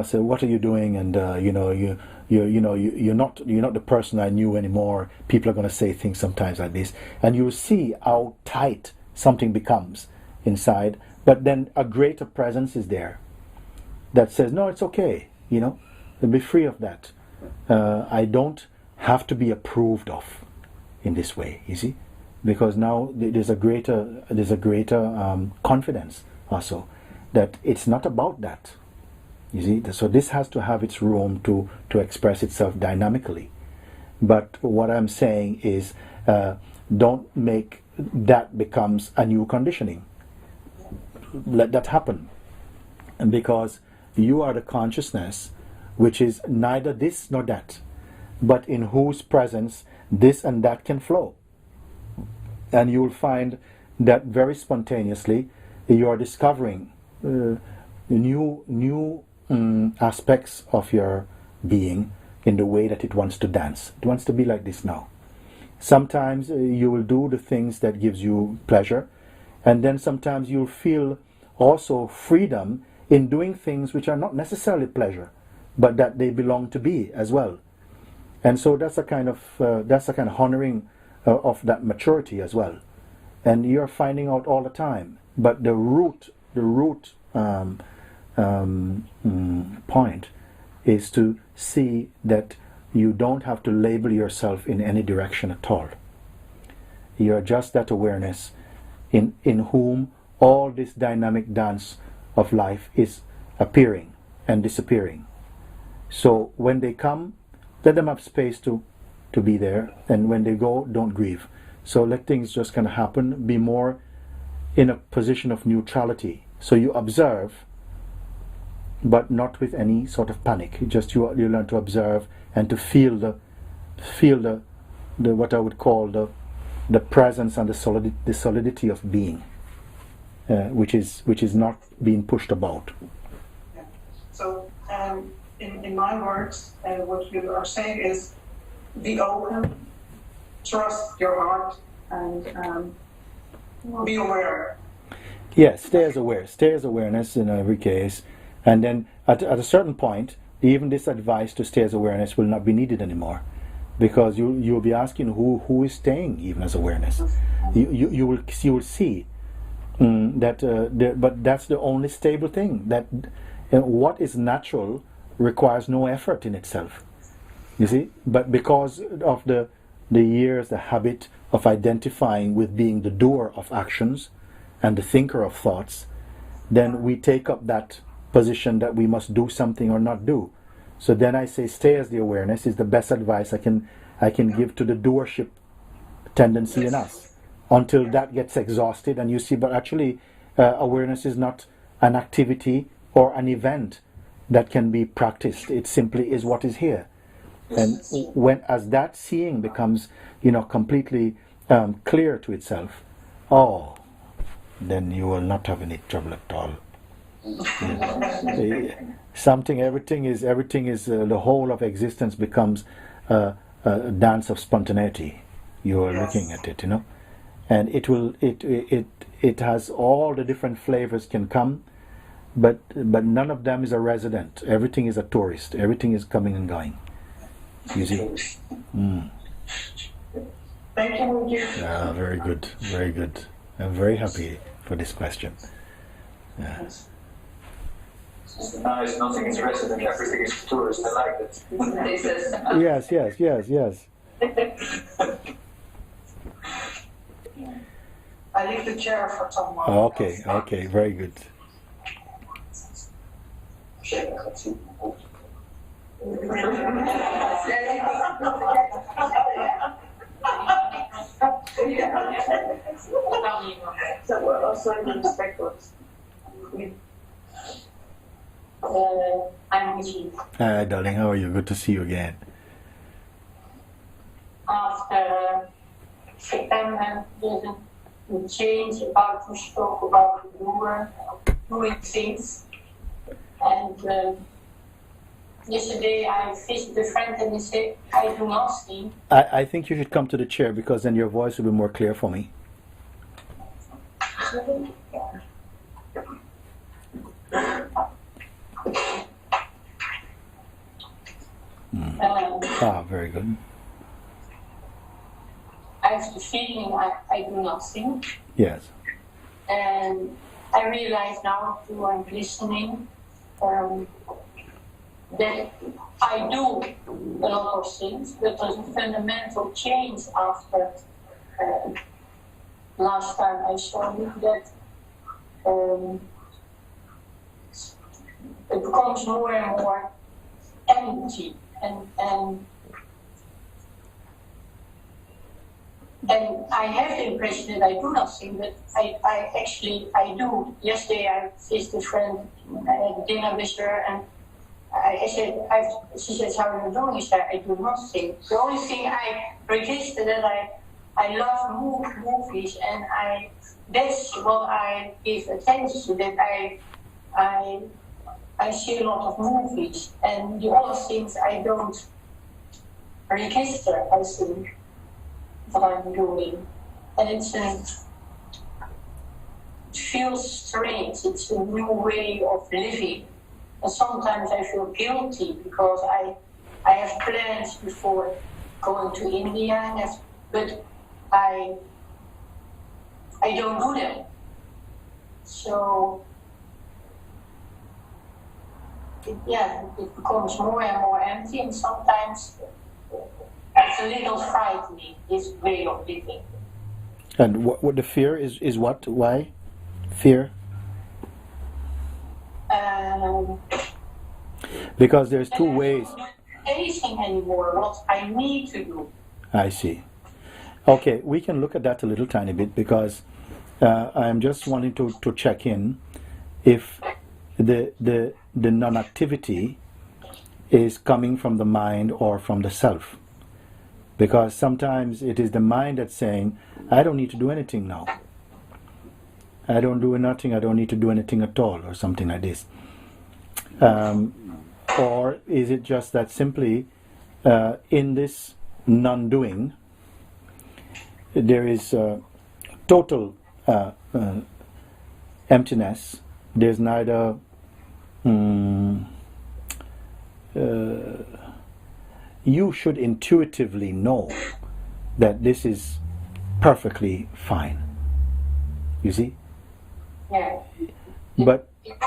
say, what are you doing? And you're not the person I knew anymore. People are going to say things sometimes like this, and you see how tight something becomes inside. But then a greater presence is there that says, no, it's okay, be free of that. I don't have to be approved of in this way, you see, because now there's a greater confidence also that it's not about that, you see. So this has to have its room to express itself dynamically. But what I'm saying is, don't make that becomes a new conditioning. Let that happen, and because you are the consciousness which is neither this nor that, but in whose presence this and that can flow. And you will find that very spontaneously you are discovering new aspects of your being in the way that it wants to dance. It wants to be like this now. Sometimes you will do the things that gives you pleasure, and then sometimes you'll feel also freedom in doing things which are not necessarily pleasure, but that they belong to be as well. And so that's a kind of honoring of that maturity as well. And you're finding out all the time. But the root point is to see that you don't have to label yourself in any direction at all. You're just that awareness in whom all this dynamic dance of life is appearing and disappearing. So when they come, let them have space to be there, and when they go, don't grieve. So let things just kind of happen. Be more in a position of neutrality. So you observe, but not with any sort of panic. You learn to observe and to feel the what I would call the presence and the solidity of being, which is not being pushed about. Yeah. So in my words, what you are saying is, be open, trust your heart and be aware. Yes, stay as aware. Stay as awareness in every case. And then at a certain point, even this advice to stay as awareness will not be needed anymore. Because you'll be asking who is staying even as awareness. You will see but that's the only stable thing. That what is natural requires no effort in itself. You see? But because of the years, the habit of identifying with being the doer of actions and the thinker of thoughts, then we take up that position that we must do something or not do. So then I say stay as the awareness is the best advice I can give to the doership tendency in us until that gets exhausted. And you see, but actually awareness is not an activity or an event that can be practiced. It simply is what is here. And when as that seeing becomes completely clear to itself, then you will not have any trouble at all. Everything is the whole of existence becomes a dance of spontaneity. You are looking at it, and it has all the different flavors can come, but none of them is a resident. Everything is a tourist. Everything is coming and going. You see? Thank you, Mooji. Very good, very good. I'm very happy for this question. Yeah. It's nice, nothing is resident, everything is tourist. I like that. Yes. I leave the chair for someone. Okay, very good. I'm Mooji. Hi, darling. How are you? Good to see you again. After September, the change about we spoke about doing things, and yesterday I visited a friend and he said, I do not see. I think you should come to the chair because then your voice will be more clear for me. Very good. I have the feeling I do not think. Yes. And I realize now too I'm listening that I do a lot of things, but there's a fundamental change after last time I saw you that it becomes more and more empty and I have the impression that I do not think, but I do. Yesterday I visited a friend, I had dinner with her, and she said, how are you doing? I said, I do not think. The only thing I registered that I love movies, and that's what I give attention to, that I see a lot of movies, and the other things I don't register, I think, what I'm doing. And it feels strange, it's a new way of living. And sometimes I feel guilty because I have plans before going to India, but I don't do them. So it becomes more and more empty, and sometimes it's a little frightening, this way of living. And what the fear is what? Why? Fear? Because there's two ways. I don't do anything anymore, what I need to do. I see. Okay, we can look at that a little tiny bit because I'm just wanting to check in if the non-activity is coming from the mind or from the self. Because sometimes it is the mind that's saying, I don't need to do anything now. I don't do nothing, I don't need to do anything at all, or something like this. Or is it just that simply in this non-doing, there is total emptiness. There's neither you should intuitively know that this is perfectly fine. You see? Yeah. But it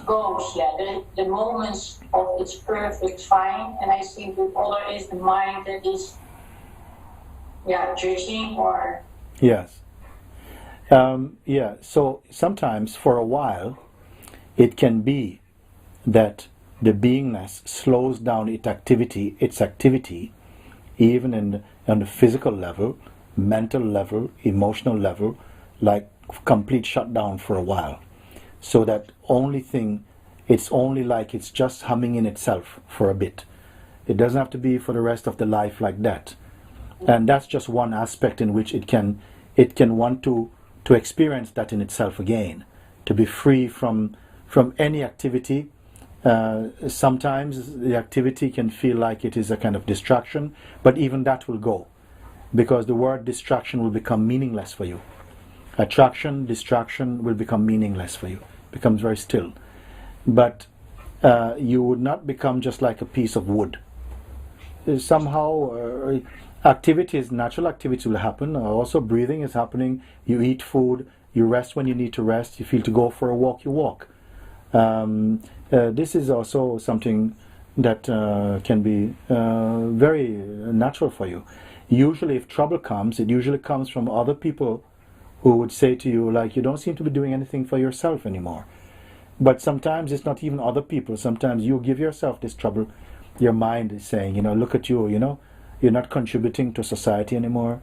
goes, yeah. The moments of it's perfect fine, and I think the other is the mind that is, yeah, judging or. yes. Yeah. So sometimes for a while, it can be that the beingness slows down its activity, even on the physical level, mental level, emotional level, like complete shutdown for a while. So that it's only like it's just humming in itself for a bit. It doesn't have to be for the rest of the life like that. And that's just one aspect in which it can want to experience that in itself again, to be free from any activity. Sometimes the activity can feel like it is a kind of distraction, but even that will go, because the word distraction will become meaningless for you. Attraction, distraction will become meaningless for you, becomes very still. But you would not become just like a piece of wood. Somehow natural activities will happen. Also breathing is happening. You eat food, you rest when you need to rest, you feel to go for a walk, you walk. This is also something that can be very natural for you. Usually if trouble comes, it usually comes from other people who would say to you, like, you don't seem to be doing anything for yourself anymore. But sometimes it's not even other people. Sometimes you give yourself this trouble. Your mind is saying, look at you, you're not contributing to society anymore.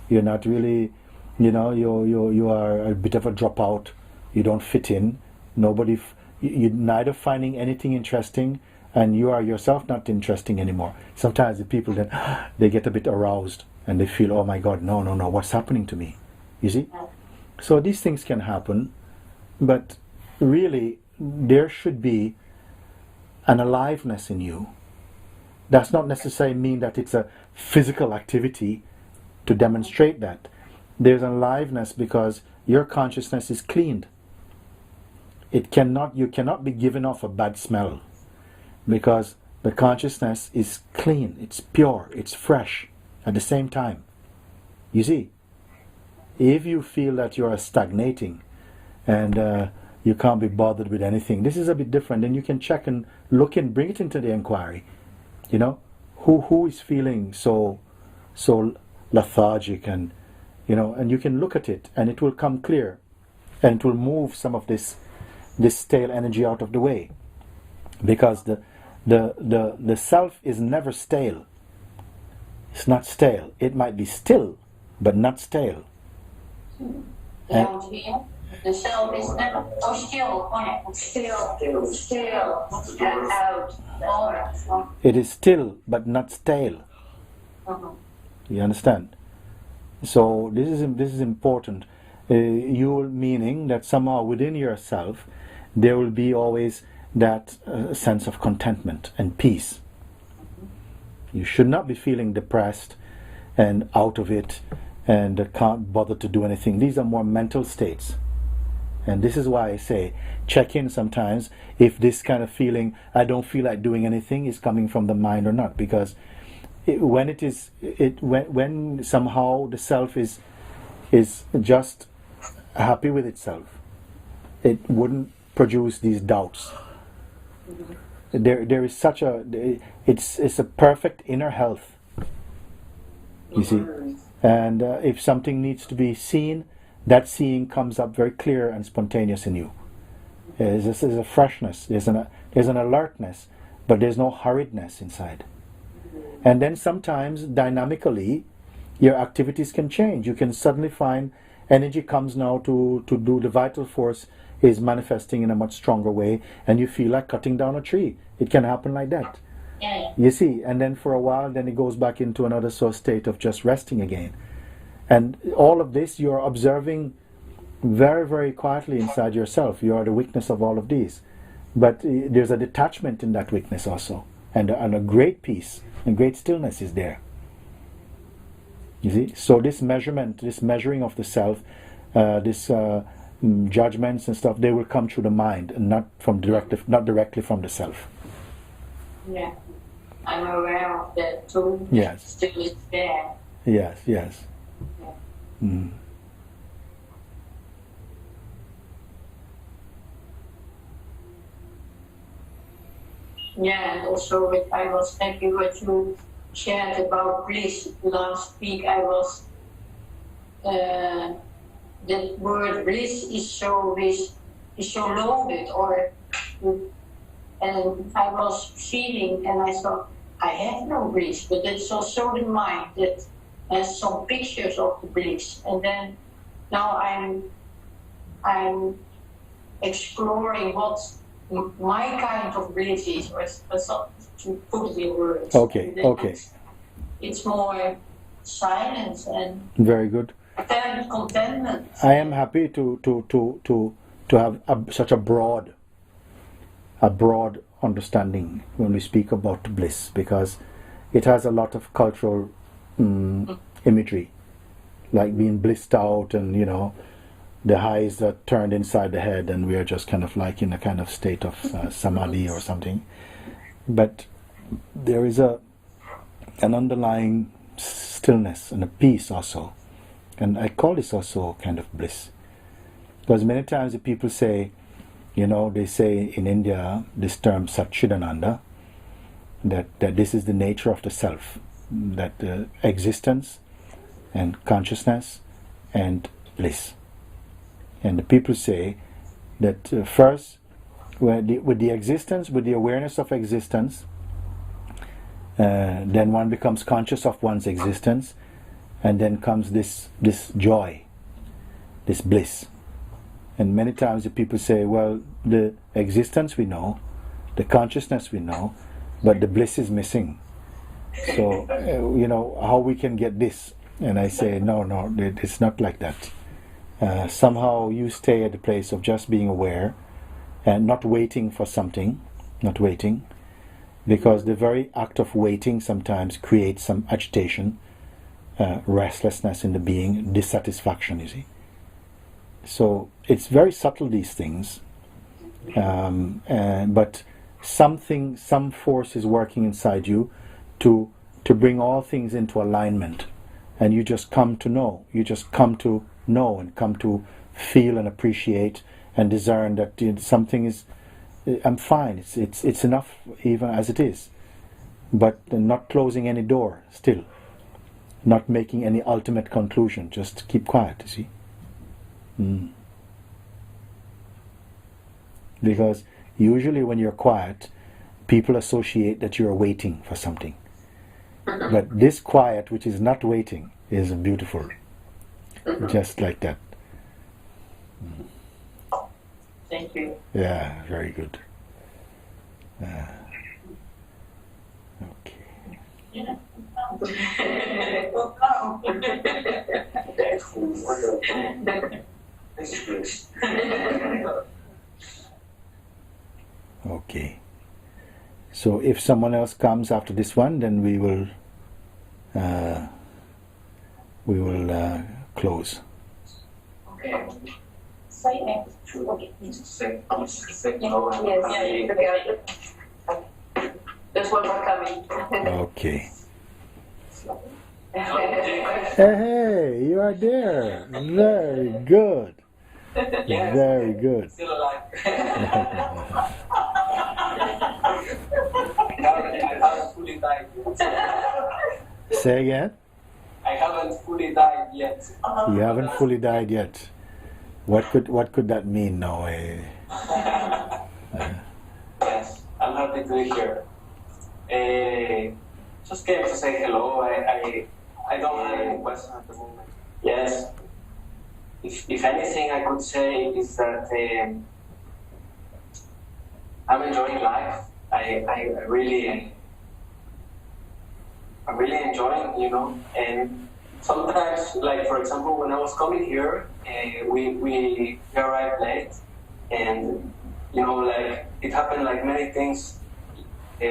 You're not really, you are a bit of a dropout. You don't fit in. You're neither finding anything interesting, and you are yourself not interesting anymore. Sometimes the people then, they get a bit aroused and they feel, oh my God, no, what's happening to me? You see? So these things can happen, but really there should be an aliveness in you. Does not necessarily mean that it's a physical activity to demonstrate that. There's an aliveness because your consciousness is cleaned. You cannot be given off a bad smell, because the consciousness is clean, it's pure, it's fresh at the same time. You see? If you feel that you are stagnating and you can't be bothered with anything, this is a bit different. Then you can check and look and bring it into the inquiry. Who is feeling so lethargic, and and you can look at it and it will come clear, and it will move some of this stale energy out of the way, because the self is never stale. It's not stale. It might be still, but not stale. And the self is never still, out. It is still, but not stale. You understand? So this is important. Meaning that somehow within yourself there will be always that sense of contentment and peace. You should not be feeling depressed and out of it and can't bother to do anything. These are more mental states. And this is why I say, check in sometimes if this kind of feeling, I don't feel like doing anything, is coming from the mind or not. Because when somehow the self is just happy with itself, it wouldn't produce these doubts. There is such it's a perfect inner health, you see. And if something needs to be seen, that seeing comes up very clear and spontaneous in you. This is a freshness, there's an alertness, but there's no hurriedness inside. And then sometimes dynamically your activities can change. You can suddenly find energy comes now to do the vital force is manifesting in a much stronger way, and you feel like cutting down a tree. It can happen like that. You see, and then for a while then it goes back into another state of just resting again. And all of this you're observing very, very quietly inside yourself. You are the witness of all of these. But there's a detachment in that witness also, and a great peace and great stillness is there. You see, so this measurement, this measuring of the self, this judgments and stuff, they will come through the mind and not directly from the self. Yeah, I'm aware of that too. Yes. Still is there. Yes. Yeah. Yeah, and also I was happy what you shared about bliss. Last week I was, that word bliss is so loaded, and I was feeling and I thought, I have no bliss, but it's also the mind that has some pictures of the bliss. And then now I'm exploring what my kind of bliss is, or to put it in words. Okay. It's more silence and very good. Contentment. I am happy to have such a broad understanding when we speak about bliss, because it has a lot of cultural imagery, like being blissed out, and the eyes are turned inside the head, and we are just kind of like in a kind of state of samadhi or something. But there is an underlying stillness and a peace also, and I call this also kind of bliss, because many times the people say, they say in India this term Satchidananda, that this is the nature of the self, that existence and consciousness and bliss. And the people say that first, with the existence, with the awareness of existence, then one becomes conscious of one's existence, and then comes this joy, this bliss. And many times the people say, well, the existence we know, the consciousness we know, but the bliss is missing. So, how we can get this? And I say, no, it's not like that. Somehow you stay at the place of just being aware and not waiting for something, because the very act of waiting sometimes creates some agitation, restlessness in the being, dissatisfaction, you see. So it's very subtle, these things, but some force is working inside you to bring all things into alignment, and you just come to know. You just come to know and come to feel and appreciate and discern that something is. I'm fine. It's enough even as it is, but not closing any door. Still, not making any ultimate conclusion. Just keep quiet. You see. Because usually when you're quiet, people associate that you're waiting for something. But this quiet, which is not waiting, is beautiful. Just like that. Thank you. Yeah, very good. Okay. Yeah. Okay. So if someone else comes after this one, then we will close. Okay. There's one more coming. Okay. Hey, you are there. Very good. Very good. Still alive. I haven't fully died yet. Say again? I haven't fully died yet. You haven't fully died yet. What could that mean now? Yes, I'm happy to be here. Just came to say hello. I don't have any questions at the moment. Yes. If anything I could say is that I'm enjoying life. I'm really enjoying, and sometimes, like for example, when I was coming here, we arrived late, and like it happened like many things. We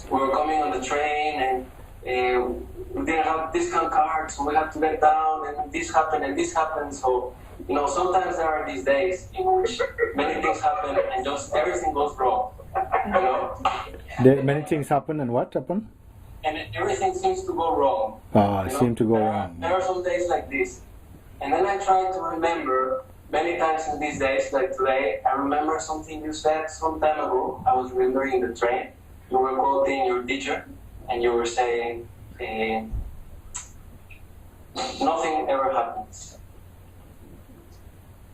were coming on the train, and we didn't have discount cards, so we had to get down, and this happened, and this happened. So, you know, sometimes there are these days in which many things happen and just everything goes wrong. You know? Many things happen, and what happen? And everything seems to go wrong. Seem to go wrong. There are some days like this. And then I try to remember many times in these days, like today, I remember something you said some time ago. I was remembering the train. You were quoting your teacher, and you were saying, nothing ever happens.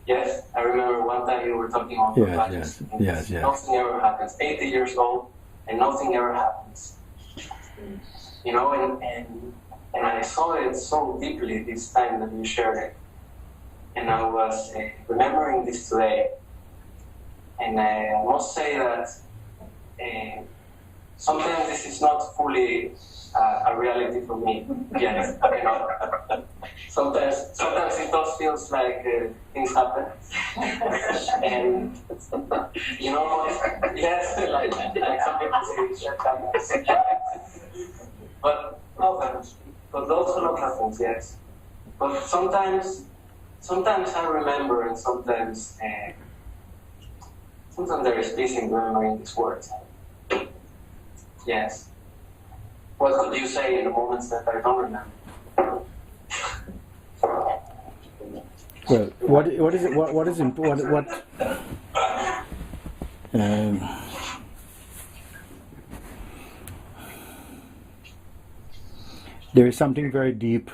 Yes, I remember one time you were talking about yes. Nothing ever happens. 80 years old, and nothing ever happens. You know, and I saw it so deeply this time that you shared it. And I was remembering this today. And I must say that sometimes this is not fully a reality for me yet. You know? Sometimes it does feels like things happen. And, you know, yes, like some people say, shit happens. But also not happens, yes. But sometimes I remember, and sometimes there is peace in remembering these words. Yes. What could you say in the moments that I don't remember? Well, what is it? What is important? What? There is something very deep,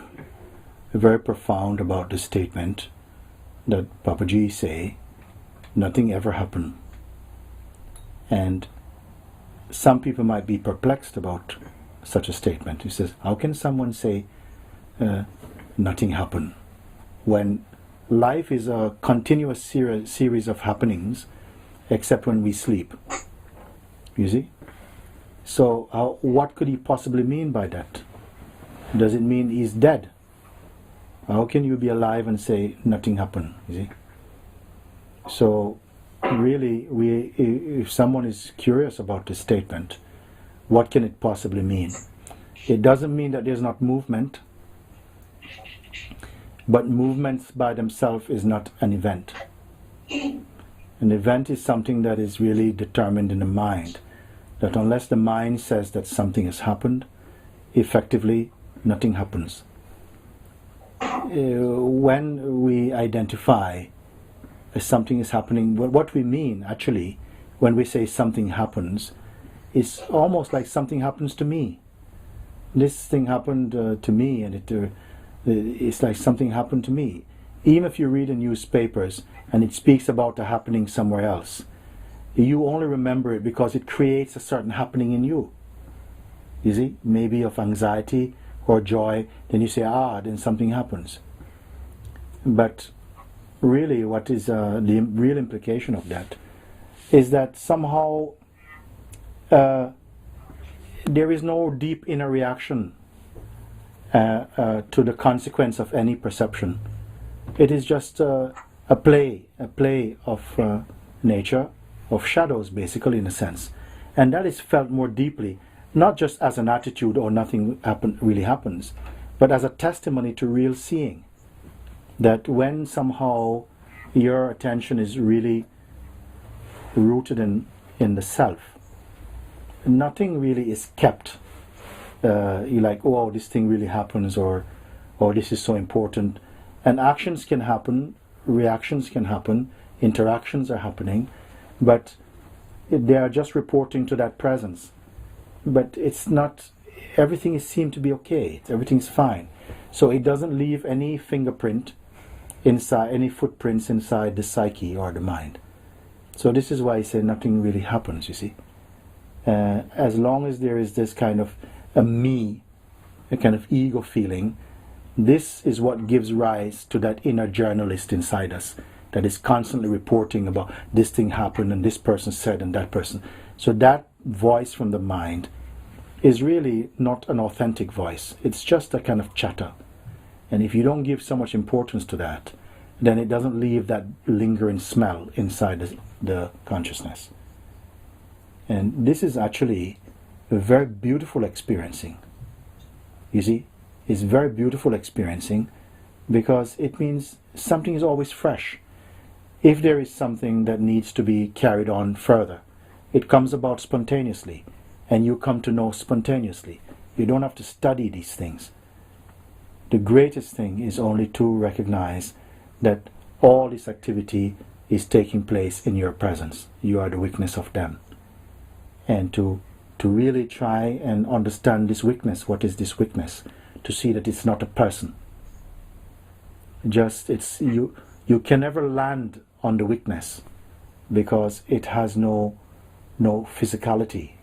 very profound about the statement that Papaji say, nothing ever happened. And some people might be perplexed about such a statement. He says, how can someone say nothing happened when life is a continuous series of happenings except when we sleep? You see? So what could he possibly mean by that? Does it mean he's dead? How can you be alive and say nothing happened? You see? So really, if someone is curious about this statement, what can it possibly mean? It doesn't mean that there's not movement, but movements by themselves is not an event. An event is something that is really determined in the mind, that unless the mind says that something has happened, effectively nothing happens. When we identify something is happening, what we mean actually when we say something happens is almost like something happens to me. This thing happened to me, and it's like something happened to me. Even if you read the newspapers and it speaks about a happening somewhere else, you only remember it because it creates a certain happening in you. You see, maybe of anxiety or joy, then you say, then something happens. But really, what is the real implication of that is that somehow there is no deep inner reaction to the consequence of any perception. It is just a play of nature, of shadows, basically, in a sense. And that is felt more deeply, not just as an attitude or nothing really happens, but as a testimony to real seeing. That when somehow your attention is really rooted in the self, nothing really is kept. You're like, oh, this thing really happens, or this is so important. And actions can happen, reactions can happen, interactions are happening, but they are just reporting to that presence. But it's not, everything seems to be okay, everything's fine. So it doesn't leave any fingerprint inside, any footprints inside the psyche or the mind. So this is why I say nothing really happens, you see. As long as there is this kind of a me, a kind of ego feeling, this is what gives rise to that inner journalist inside us that is constantly reporting about this thing happened and this person said and that person. So that voice from the mind is really not an authentic voice. It's just a kind of chatter. And if you don't give so much importance to that, then it doesn't leave that lingering smell inside the consciousness. And this is actually a very beautiful experiencing. You see, is very beautiful experiencing, because it means something is always fresh. If there is something that needs to be carried on further, it comes about spontaneously, and you come to know spontaneously. You don't have to study these things. The greatest thing is only to recognize that all this activity is taking place in your presence. You are the witness of them. And to really try and understand this witness. What is this witness? To see that it's not a person. Just you can never land on the witness, because it has no physicality.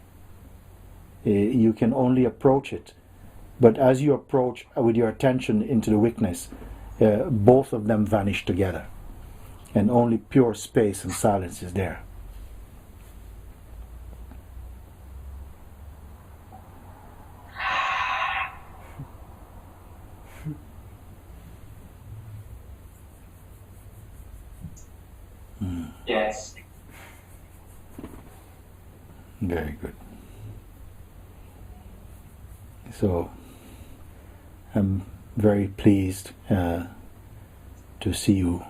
You can only approach it. But as you approach with your attention into the witness, both of them vanish together. And only pure space and silence is there. Yes. Very good. So, I'm very pleased to see you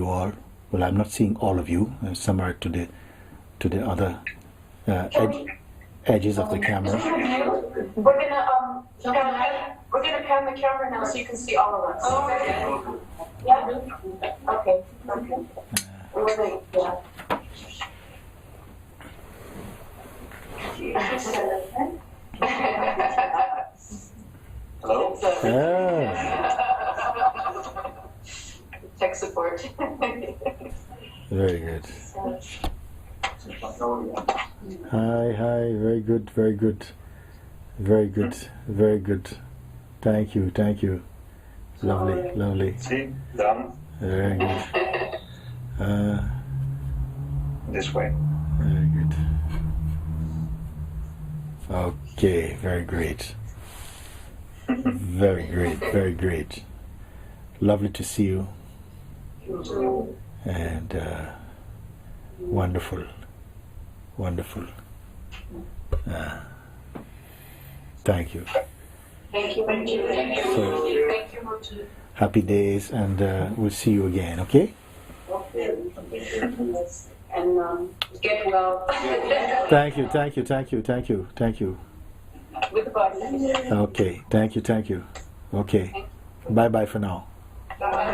all. Well, I'm not seeing all of you. Some are to the other edges of the camera. We're gonna pan the camera now so you can see all of us. Oh, okay. Yeah. Okay. Yeah. Hello? Tech support. Very good. Hi, very good. Thank you. Lovely. See, done. Very good. This way. Very good. Okay, very great. Very great. Lovely to see you. And wonderful. Thank you. Thank you. Mooji. Happy days, and we'll see you again, okay? Okay. And get well. Thank you. With the body. Okay, thank you. Okay. Bye for now. Bye.